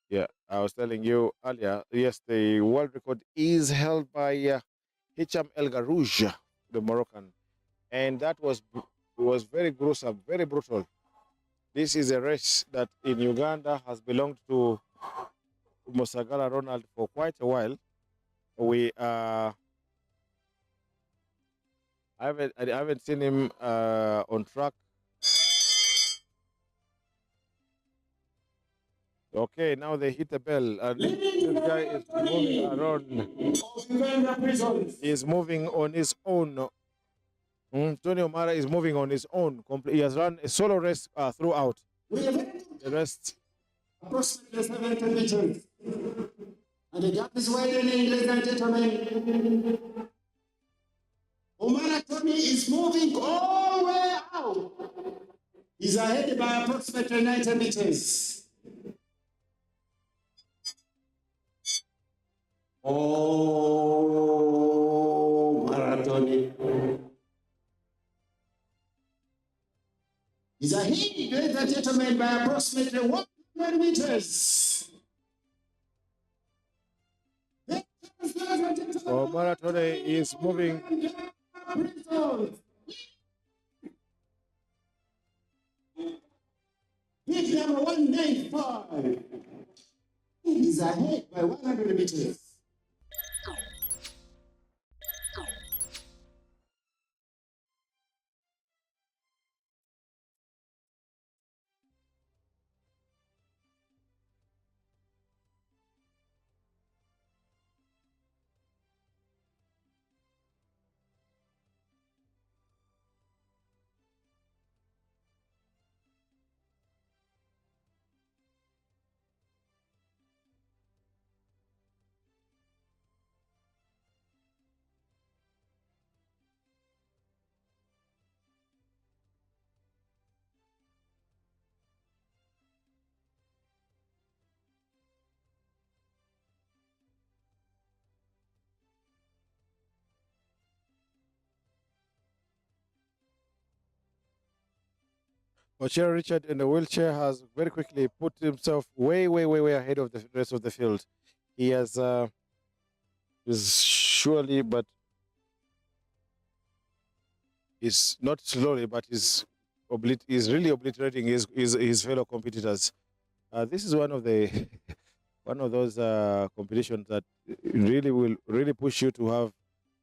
Yeah, I was telling you earlier. Yes, the world record is held by Hicham El Garouj, the Moroccan, and that was very gruesome, very brutal. This is a race that in Uganda has belonged to Mosagala Ronald for quite a while. I haven't seen him on track. Okay, now they hit the bell, and this guy is moving around. He's moving on his own. Tony Omara is moving on his own. He has run a solo race throughout. The rest. Approximately 70 meters. And the gap is widening, ladies and gentlemen. Omara Tony is moving all the way out. He's ahead by approximately 90 meters. Oh, Maratoni. He's ahead, ladies and gentlemen, by approximately 100 meters. Oh, Maratoni is moving. Big number 195. He's ahead by 100 meters. Ochero Richard in the wheelchair has very quickly put himself way ahead of the rest of the field. He has is surely, but is not slowly, but is really obliterating his fellow competitors. This is one of the one of those competitions that really will really push you to have.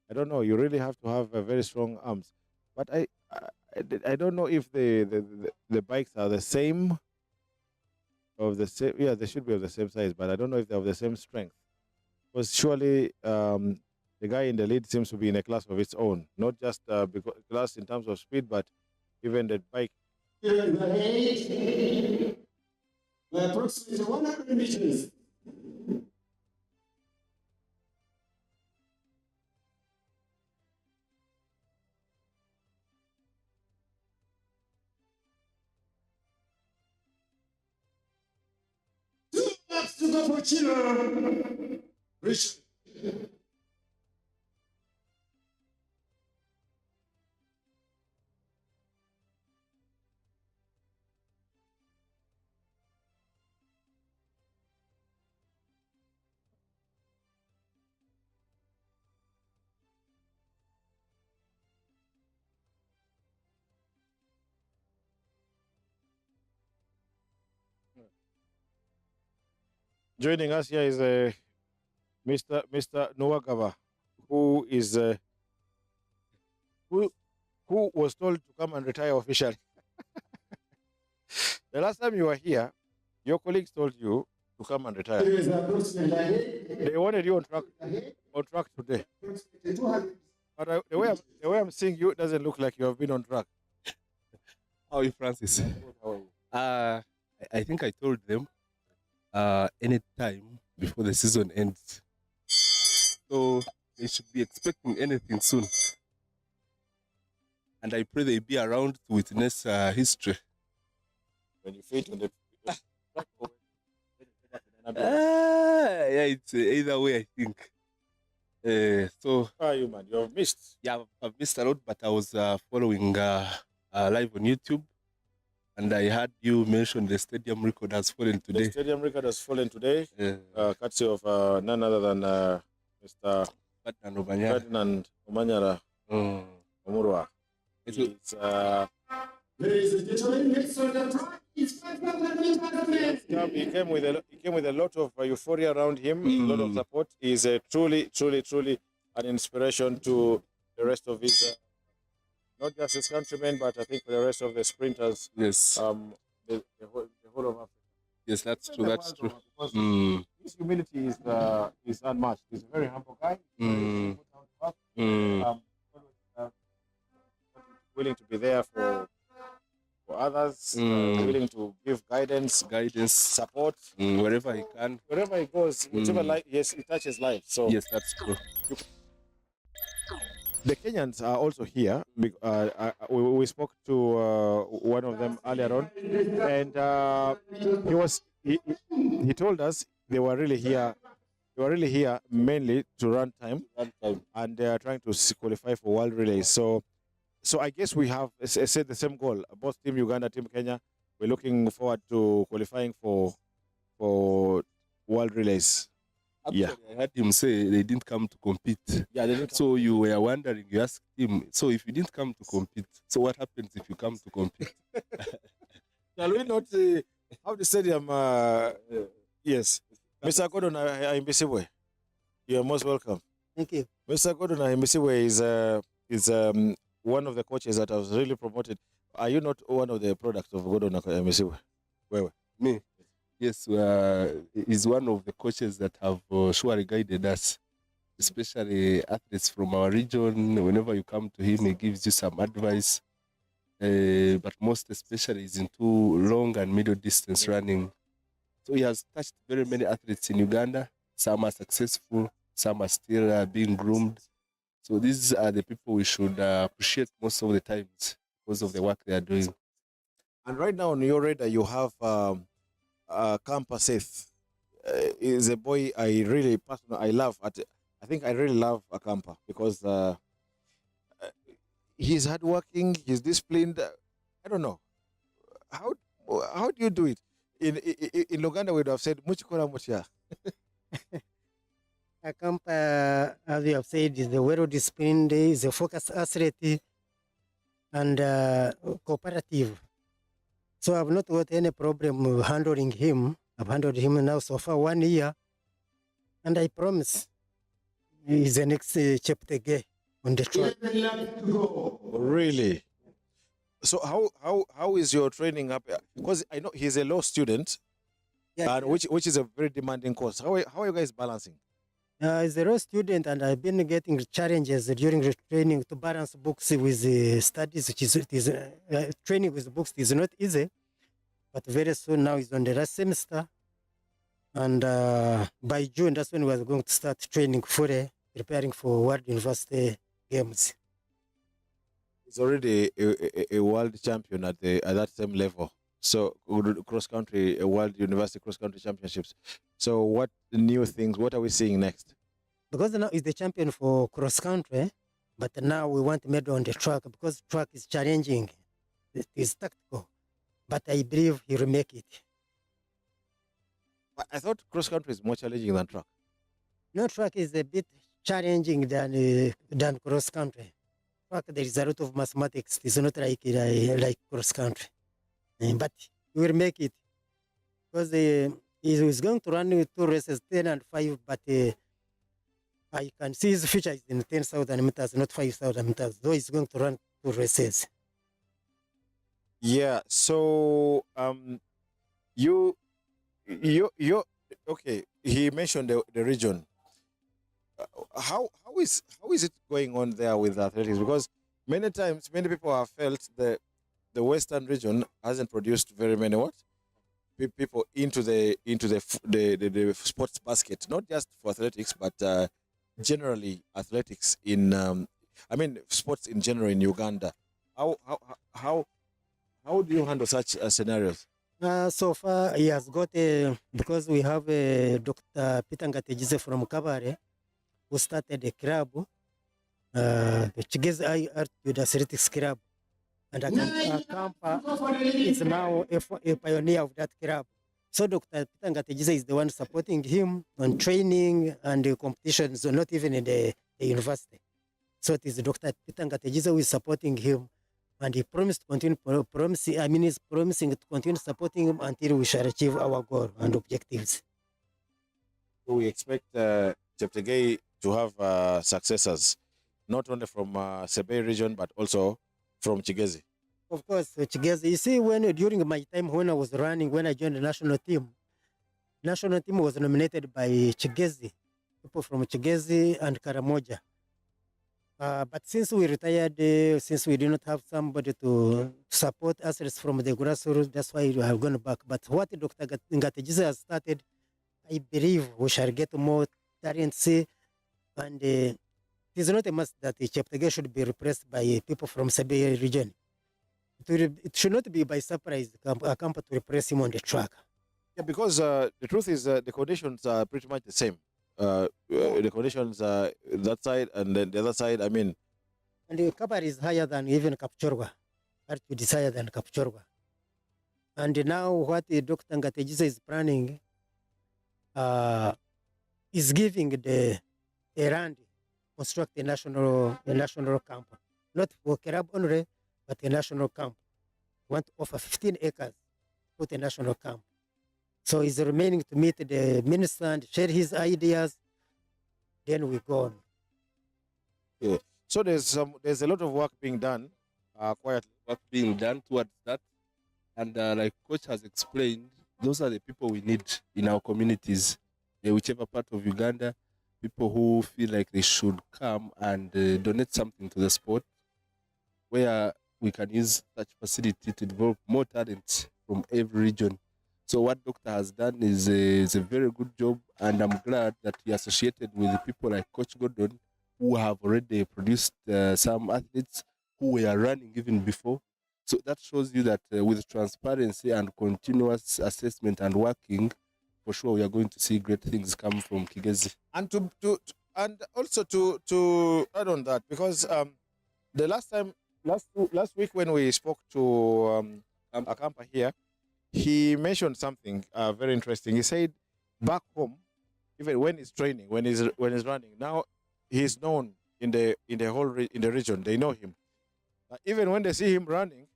I don't know. You really have to have very strong arms. But I don't know if the bikes are the same. Of the same, yeah, they should be of the same size, but I don't know if they're of the same strength. Because surely the guy in the lead seems to be in a class of its own, not just class in terms of speed, but even the bike. By approximately 100 meters. Two laps to go for Chile. Richard. Joining us here is Mr. Nwagaba, who is who was told to come and retire officially. The last time you were here, your colleagues told you to come and retire. They wanted you on track today. But the way I'm seeing you, it doesn't look like you have been on track. How are you, Francis? How are you? I think I told them any time before the season ends. So they should be expecting anything soon. And I pray they be around to witness history. When you fit on the Yeah, it's either way, I think. So, how are you, man? You have missed. yeah, I've missed a lot, but I was following live on YouTube. And I heard you mention the stadium record has fallen today. The stadium record has fallen today, courtesy of none other than Mr. Ferdinand Omanyala Omurwa. It's, Ladies and gentlemen, next on the track is 5,000 meters. he came with a lot of euphoria around him, a lot of support. He's truly an inspiration to the rest of his, not just his countrymen, but I think for the rest of the sprinters. Yes. The whole of Africa. Yes, that's true. That's true. Because Mm. his humility is unmatched. He's a very humble guy. Mm. Um, willing to be there for others, willing to give guidance, support Wherever he can. wherever he goes, whichever life, yes, he touches life. So Yes, that's true. the Kenyans are also here. We spoke to one of them earlier on, and he told us they were really here. They were really here mainly to run time, and they are trying to qualify for world relays. So I guess we have set the same goal. Both Team Uganda, Team Kenya. We're looking forward to qualifying for world relays. Actually, I heard him say they didn't come to compete. Yeah, they didn't come So you were wondering, you asked him, so if you didn't come to compete, so what happens if you come to compete? Shall we not have the stadium? Yes. Mr. Gordon Imbisiwe, you are most welcome. Thank you. Mr. Gordon Imbisiwe is one of the coaches that was really promoted. Are you not one of the products of Gordon Imbisiwe? Where? Me? Yes, he's one of the coaches that have surely guided us, especially athletes from our region. Whenever you come to him, he gives you some advice. But most especially, he's into long and middle distance running. So he has touched very many athletes in Uganda. Some are successful, some are still being groomed. So these are the people we should appreciate most of the times because of the work they are doing. And right now on your radar, you have Kampa Seth. Is a boy I really personally love. I think I really love Akampa because he's hardworking, he's disciplined. I don't know how do you do it? In Uganda, we would have said Muchikora Muchia. Akampa, as you have said, is a well-disciplined, is a focused athlete, and cooperative. So I've not got any problem handling him. I've handled him now so far 1 year, and I promise he's the next chapter gay on the track. Really? So how is your training up? Because I know he's a law student, Yeah, and which is a very demanding course. How are you guys balancing? as a law student, and I've been getting challenges during the training to balance books with studies, which is training with books is not easy. But very soon now is on the last semester, and by June that's when we're going to start training fully, preparing for World University Games. He's already a world champion at that same level. So cross country, world university cross country championships. So what new things? What are we seeing next? Because now he's the champion for cross country, but now we want medal on the track because track is challenging. It is tactical, but I believe he'll make it. I thought cross country is more challenging than track. No, track is a bit challenging than cross country. Track there is a lot of mathematics. It's not like cross country, but he will make it because he is going to run with 2 races, 10 and 5. But I can see his future is in 10,000 meters, not 5,000 meters. Though he's going to run 2 races. Yeah. So you okay. He mentioned the region. How is it going on there with athletics? Because many times many people have felt the western region hasn't produced very many people into the sports basket, not just for athletics but generally athletics in sports in general in Uganda. How do you handle such scenarios? So far, he has got because we have Dr. Peter Ngategize from Kabare, who started a club, the Chigeze High Altitude Athletics Club. And Akampa is now a pioneer of that club. So Dr. Peter Ngategize is the one supporting him on training and the competitions, not even in the university. So it is Dr. Peter Ngategize who is supporting him. And he promised to continue he's promising to continue supporting him until we shall achieve our goal and objectives. So we expect Cheptegei to have successors, not only from Sebei region, but also from Chigeze. Of course, Chigezi. You see, during my time when I was running, when I joined the national team was nominated by Chigezi, people from Chigezi and Karamoja. But since we retired, since we did not have somebody to support us from the grassroots, that's why we have gone back. But what Dr. Ngatejize has started, I believe we shall get more talents, and it is not a must that the Cheptegei should be replaced by people from Sabey region. It should not be by surprise a camp to replace him on the track. Yeah, because the truth is the conditions are pretty much the same. The conditions are that side and then the other side. I mean, and the Kabar is higher than even Kapchorwa. Altitude is higher than Kapchorwa. And now what Dr. Ngatejize is planning is giving a land construct a national camp, not for Kerab only, but a national camp. Want to offer 15 acres, put a national camp. So he's remaining to meet the minister and share his ideas. Then we go on. yeah. So there's a lot of work being done quietly. Work being done towards that. And like Coach has explained, those are the people we need in our communities, whichever part of Uganda, people who feel like they should come and donate something to the sport, where we can use such facility to develop more talent from every region. So what Doctor has done is a very good job, and I'm glad that he associated with people like Coach Gordon, who have already produced some athletes who were running even before. So that shows you that with transparency and continuous assessment and working, for sure we are going to see great things come from Kigezi. And and also to add on that, because the last week when we spoke to Akampa here, he mentioned something very interesting. He said back home, even when he's training, when he's running, now he's known in the region. They know him. Even when they see him running,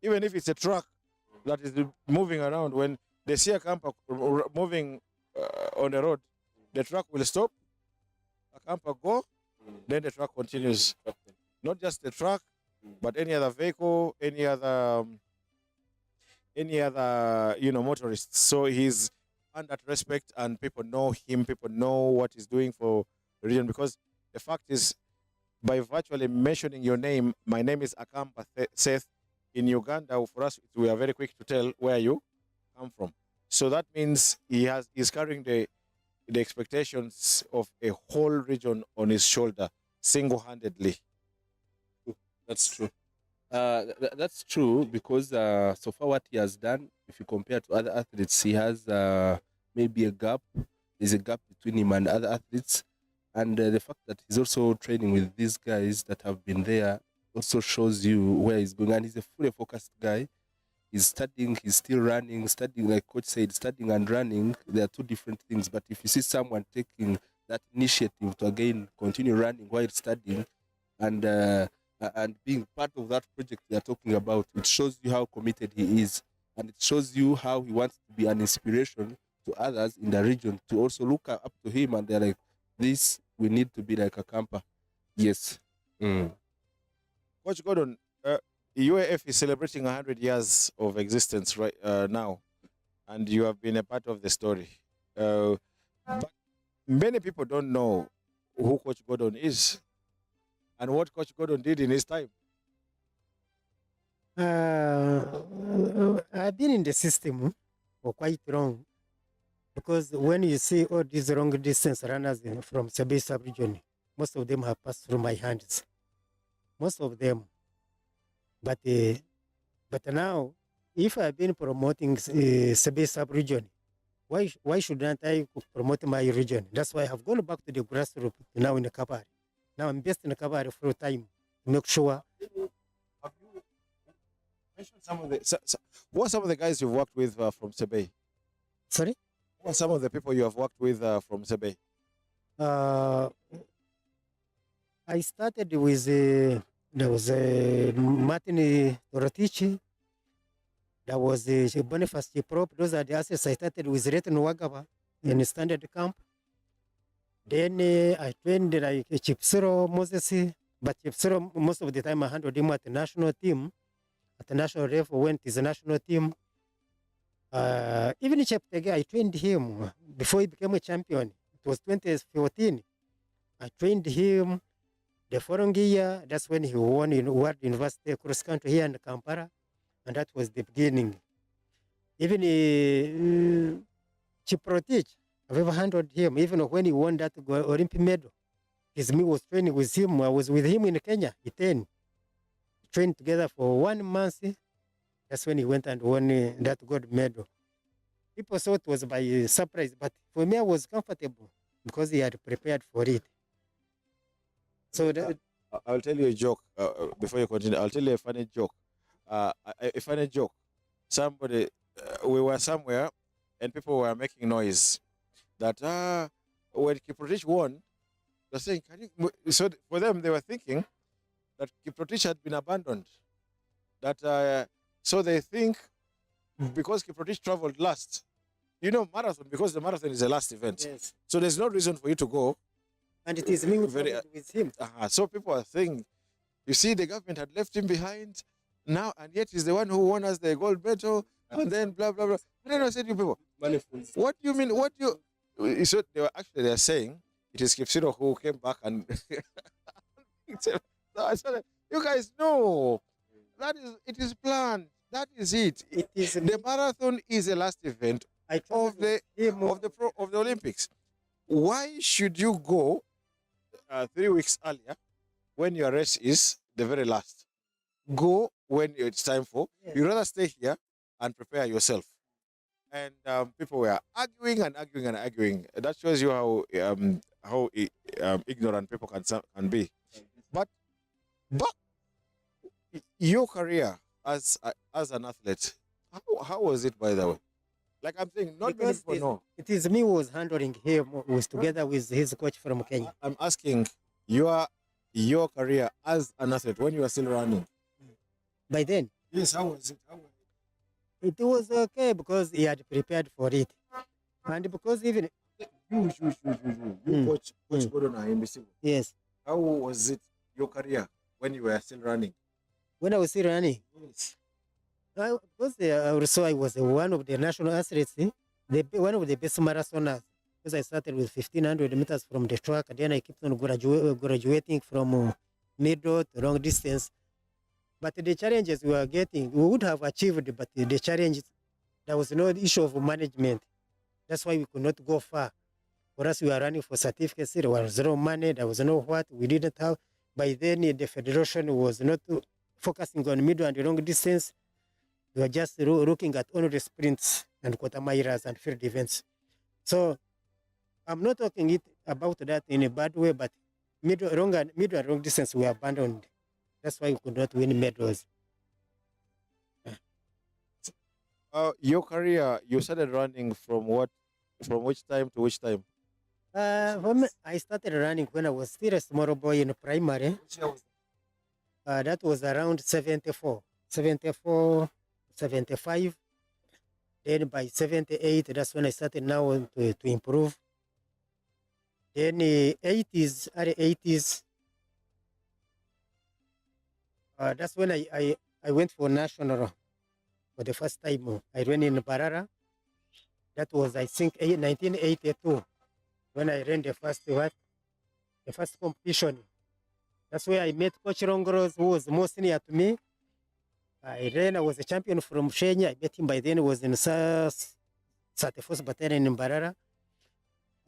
even if it's a truck that is moving around, when they see a camper moving on the road, the truck will stop, a camper go, then the truck continues. Not just the truck, but any other vehicle, any other motorists. So he's earned that respect, and people know him. People know what he's doing for the region, because the fact is, by virtually mentioning your name, my name is Akampa Seth. In Uganda, for us, we are very quick to tell where you come from. So that means he's carrying the expectations of a whole region on his shoulder, single-handedly. That's true. That's true, because so far what he has done, if you compare to other athletes, he has maybe a gap. There's a gap between him and other athletes. And the fact that he's also training with these guys that have been there also shows you where he's going. And he's a fully focused guy. He's studying, he's still running, studying, like Coach said, studying and running, they are two different things. But if you see someone taking that initiative to again continue running while studying and being part of that project they're talking about, it shows you how committed he is. And it shows you how he wants to be an inspiration to others in the region to also look up to him, and they're like, this, we need to be like a camper. Yes. Coach Gordon, UAF is celebrating 100 years of existence right now, and you have been a part of the story. But many people don't know who Coach Gordon is and what Coach Gordon did in his time. I've been in the system for quite long, because when you see all these long distance runners from Sabey sub-region, most of them have passed through my hands. Most of them. But now, if I've been promoting Sabey sub-region, why shouldn't I promote my region? That's why I have gone back to the grassroots now in the Kabari. Now I'm based in the Kabari for a time to make sure. Have you mentioned some of the who are some of the guys you've worked with from Sabey? Sorry? Who are some of the people you have worked with from Sabey? I started with there was Martin Toratici. There was Boniface Chiprop. Those are the assets I started with Retin Wagaba in standard camp. Then I trained like Chipsero Moses, but Chipsero most of the time I handled him at the national team at the national level, went to the national team. Even Cheptegei, I trained him before he became a champion. It was 2014. I trained him. The following year, that's when he won in World University cross country here in Kampala, and that was the beginning. Even Chiprotich, I've ever handled him, even when he won that Olympic medal. Because me was training with him. I was with him in Kenya, Iten. Trained together for 1 month. That's when he went and won that gold medal. People thought it was by surprise, but for me, I was comfortable because he had prepared for it. So I'll tell you a joke before you continue. I'll tell you a funny joke. A funny joke. Somebody, we were somewhere, and people were making noise that when Kiprotich won, they're saying, "Can you?" So for them, they were thinking that Kiprotich had been abandoned. That so they think because Kiprotich traveled last, marathon, because the marathon is the last event. yes. So there's no reason for you to go. And it is me who Very, traveled with him. So people are saying, you see, the government had left him behind now, and yet he's the one who won us the gold medal, and then blah blah blah. And then I said to people, what do you mean? What do you? So they are saying it is Kipsiro who came back and. So I said, you guys know it is planned. That is it. It is The marathon is the last event I of the Olympics. Why should you go 3 weeks earlier when your race is the very last? Go when it's time for. Yes. You rather stay here and prepare yourself. And people were arguing and arguing and arguing. That shows you how ignorant people can be. But your career as an athlete, how was it, by the way? Like I'm saying, not many people know. It is me who was handling him, who was together with his coach from Kenya. I'm asking your career as an athlete when you were still running. By then, Yes, how was it? it was okay because he had prepared for it. And because even, You coach Gordon NBC. yes, How was it your career when you were still running? when I was still running, Yes. because also I was one of the national athletes, one of the best marathoners. Because I started with 1,500 meters from the track, and then I kept on graduating from middle to long distance. But the challenges we were getting, we would have achieved, but the challenges, there was no issue of management. That's why we could not go far. For us, we were running for certificates. There was no money. There was no what. We didn't have. By then, the federation was not focusing on middle and long distance. We were just looking at only the sprints and quarter milers and field events. So I'm not talking about that in a bad way, but middle and long distance we abandoned. That's why we could not win medals. Your career, you started running from which time to which time? I started running when I was still a small boy in primary. That was around 74, 75. Then by 78, that's when I started now to improve. Then 80s, early 80s, that's when I went for national for the first time. I ran in Barara. That was, I think, 1982 when I ran the first competition. That's where I met Coach Rongoros, who was more senior to me. I was a champion from Kenya. I met him by then. He was in 31st Battalion in Barara.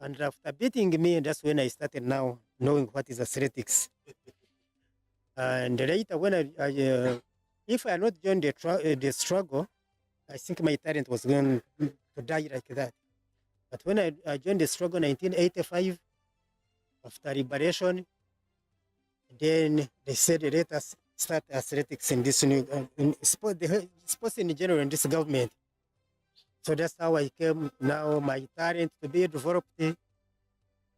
And after beating me, that's when I started now knowing what is athletics. And later, when if I had not joined the struggle, I think my talent was going to die like that. But when I joined the struggle in 1985, after liberation, then they said, let us start athletics in this new sports in general in this government. So that's how I came now, my talent to be developed.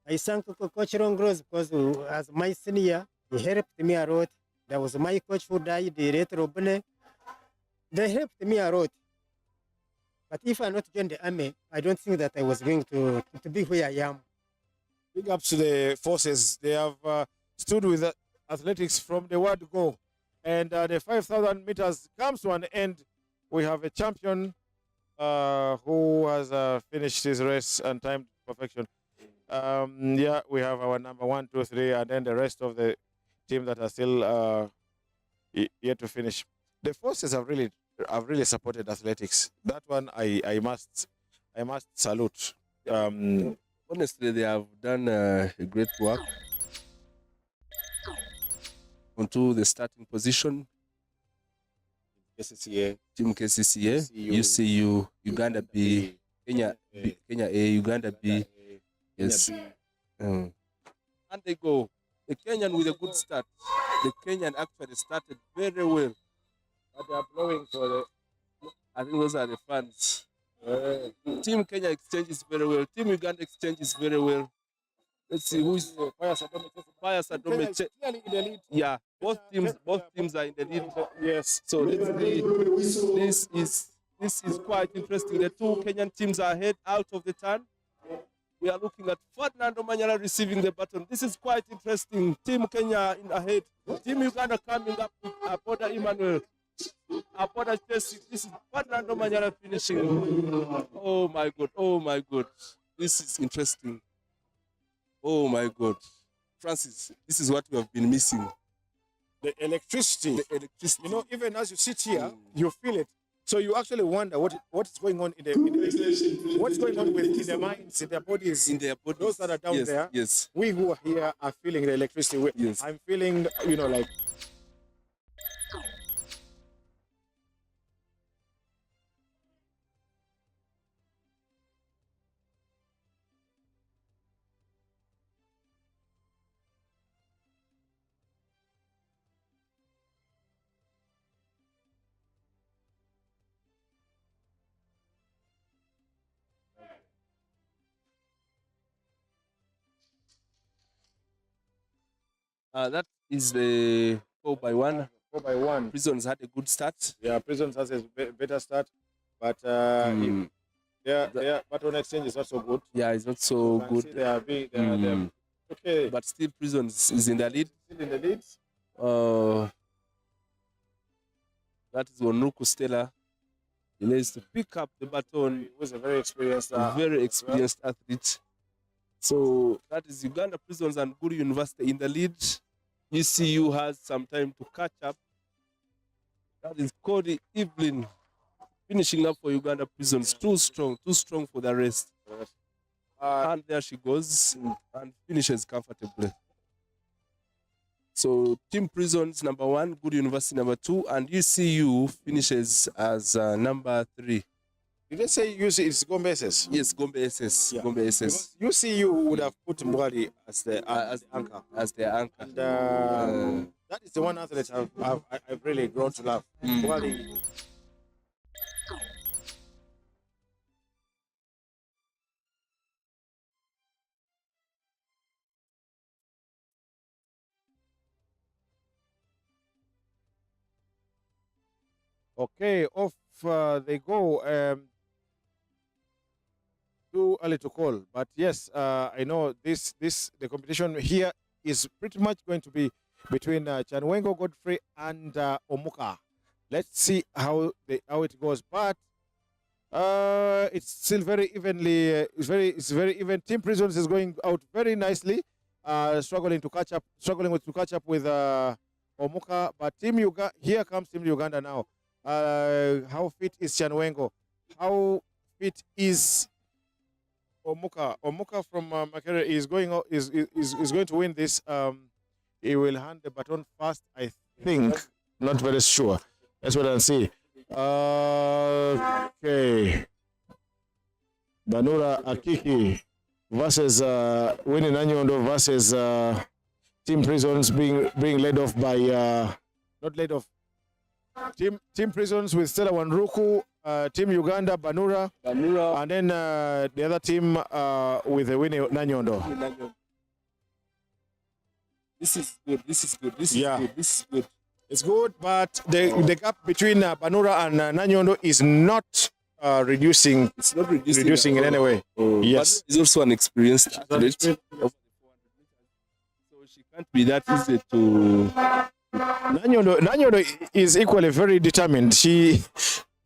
I thank Coach Rongoros because as my senior, he helped me a lot. That was my coach who died, the late Robine. They helped me a lot. But if I not joined the army, I don't think that I was going to be where I am. Big ups to the forces. They have stood with athletics from the word go. And the 5,000 meters comes to an end. We have a champion who has finished his race and timed perfection. Yeah, we have our number 1, 2, 3, and then the rest of the team that are still yet to finish. The forces have really supported athletics. That one I must salute. Honestly, they have done a great work onto the starting position. KCCA, Team KCCA, UCU, Uganda B, Kenya A, Uganda B. Yes. And they go. The Kenyan with a good start. The Kenyan actually started very well. But they are blowing for the. I think those are the fans. Team Kenya exchanges very well. Team Uganda exchanges very well. Let's see who's Fire Sadome. Clearly in the lead. Yeah, both teams are in the lead. Yes. So this is quite interesting. The two Kenyan teams are ahead out of the turn. We are looking at Ferdinand Omanyala receiving the baton. This is quite interesting. Team Kenya in ahead. Team Uganda coming up with Apoda Emmanuel. Apoda Chelsea. This is Ferdinand Omanyala finishing. Oh my God. Oh my God. This is interesting. Oh my God. Francis, this is what we have been missing. The electricity. The electricity. You know, even as you sit here, you feel it. So you actually wonder what's going on what's going on in their minds, in their bodies. In their bodies. Those that are down there. Yes. We who are here are feeling the electricity. Yes. I'm feeling, like. That is the 4x1. 4x1. Prisons had a good start. Yeah, Prisons has a better start, but their baton exchange is not so good. Yeah, it's not so good. They are okay. But still, Prisons is in the lead. Still in the lead. That is Onuku Stella. He needs to pick up the baton. He was a very experienced athlete. So that is Uganda Prisons and Guru University in the lead. ECU has some time to catch up. That is Cody Evelyn finishing up for Uganda Prisons. Too strong for the rest. And there she goes and finishes comfortably. So Team Prisons number 1, Guru University number 2, and ECU finishes as number 3. Did they say it's Gombe SS? Yes, Gombe SS. Yeah. Gombe SS. UCU would have put Mbwali as the anchor. As the anchor. And that is the one athlete I've really grown to love. Mbwali. Okay, off they go. Too early to call, but yes, I know the competition here is pretty much going to be between Chanwengo Godfrey and Omuka. Let's see how it goes, but it's still very evenly. It's very even. Team Prisons is going out very nicely, struggling to catch up with Omuka, but here comes Team Uganda now. How fit is Chanwengo? How fit is Omuka from Makerere is going to win this. He will hand the baton first, I think. Not very sure. Let's wait and see. Okay. Banura Akiki versus Winnie Nanyondo versus Team Prisons being led off by not led off. Team Prisons with Stella Wanruku, Team Uganda, Banura, and then the other team with the Winnie Nanyondo. This is good. It's good, but the gap between Banura and Nanyondo is not reducing. It's not reducing in any way. Yes. But he's also an experienced athlete. So she can't be that easy to Nanyondo is equally very determined.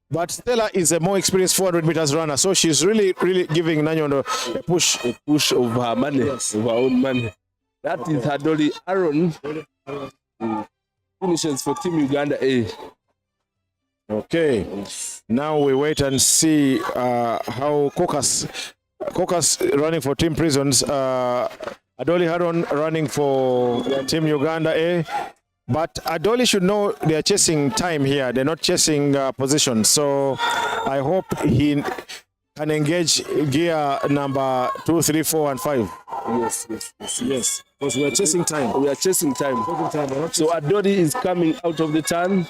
But Stella is a more experienced 400 meters runner, so she's really giving Nanyondo a push of her money, of her own money. That is Adoli Aaron. Finishes for Team Uganda A. Okay, now we wait and see how Caucus running for Team Prisons, Adoli Haron running for Team Uganda A. But Adoli should know they are chasing time here. They're not chasing position. So I hope he can engage gear number 2, 3, 4, and 5. Yes. Because we are chasing time. We are chasing time. So Adoli is coming out of the turn.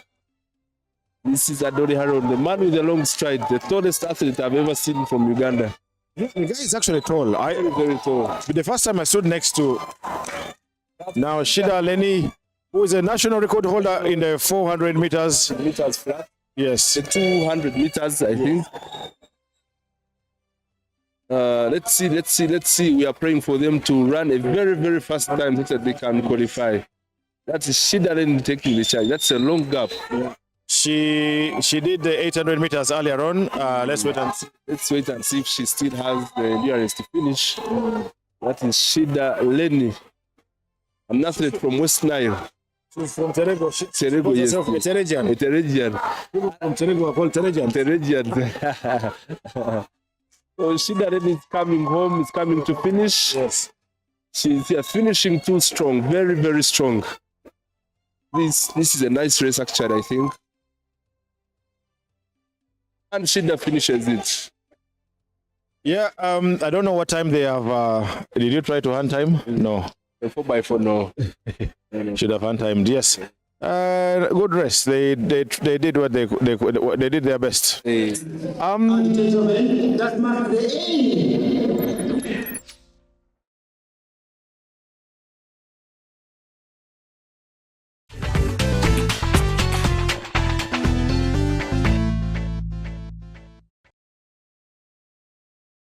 This is Adoli Haron, the man with the long stride, the tallest athlete I've ever seen from Uganda. The guy is actually tall. Very tall. The first time I stood next to now Shida Leni, who is a national record holder in the 400 meters. Meters flat. Yes. The 200 meters, I think. Let's see. We are praying for them to run a very fast time so that they can qualify. That is Shida Leni taking the charge. That's a long gap. Yeah. She did the 800 meters earlier on. Let's wait and see. Let's wait and see if she still has the endurance to finish. That is Shida Leni, an athlete from West Nile. She's from Terego. Terego, yes. A Teregian. People from Terego are called Teregian. So Shida Leni is coming home, is coming to finish. Yes. She's finishing too strong, very strong. This is a nice race actually, I think. And Shida finishes it. Yeah, I don't know what time they have. Did you try to hand time? No. 4x4, no. Should have hand timed, yes. Good race. They did what they did their best. Gentlemen, that marks the end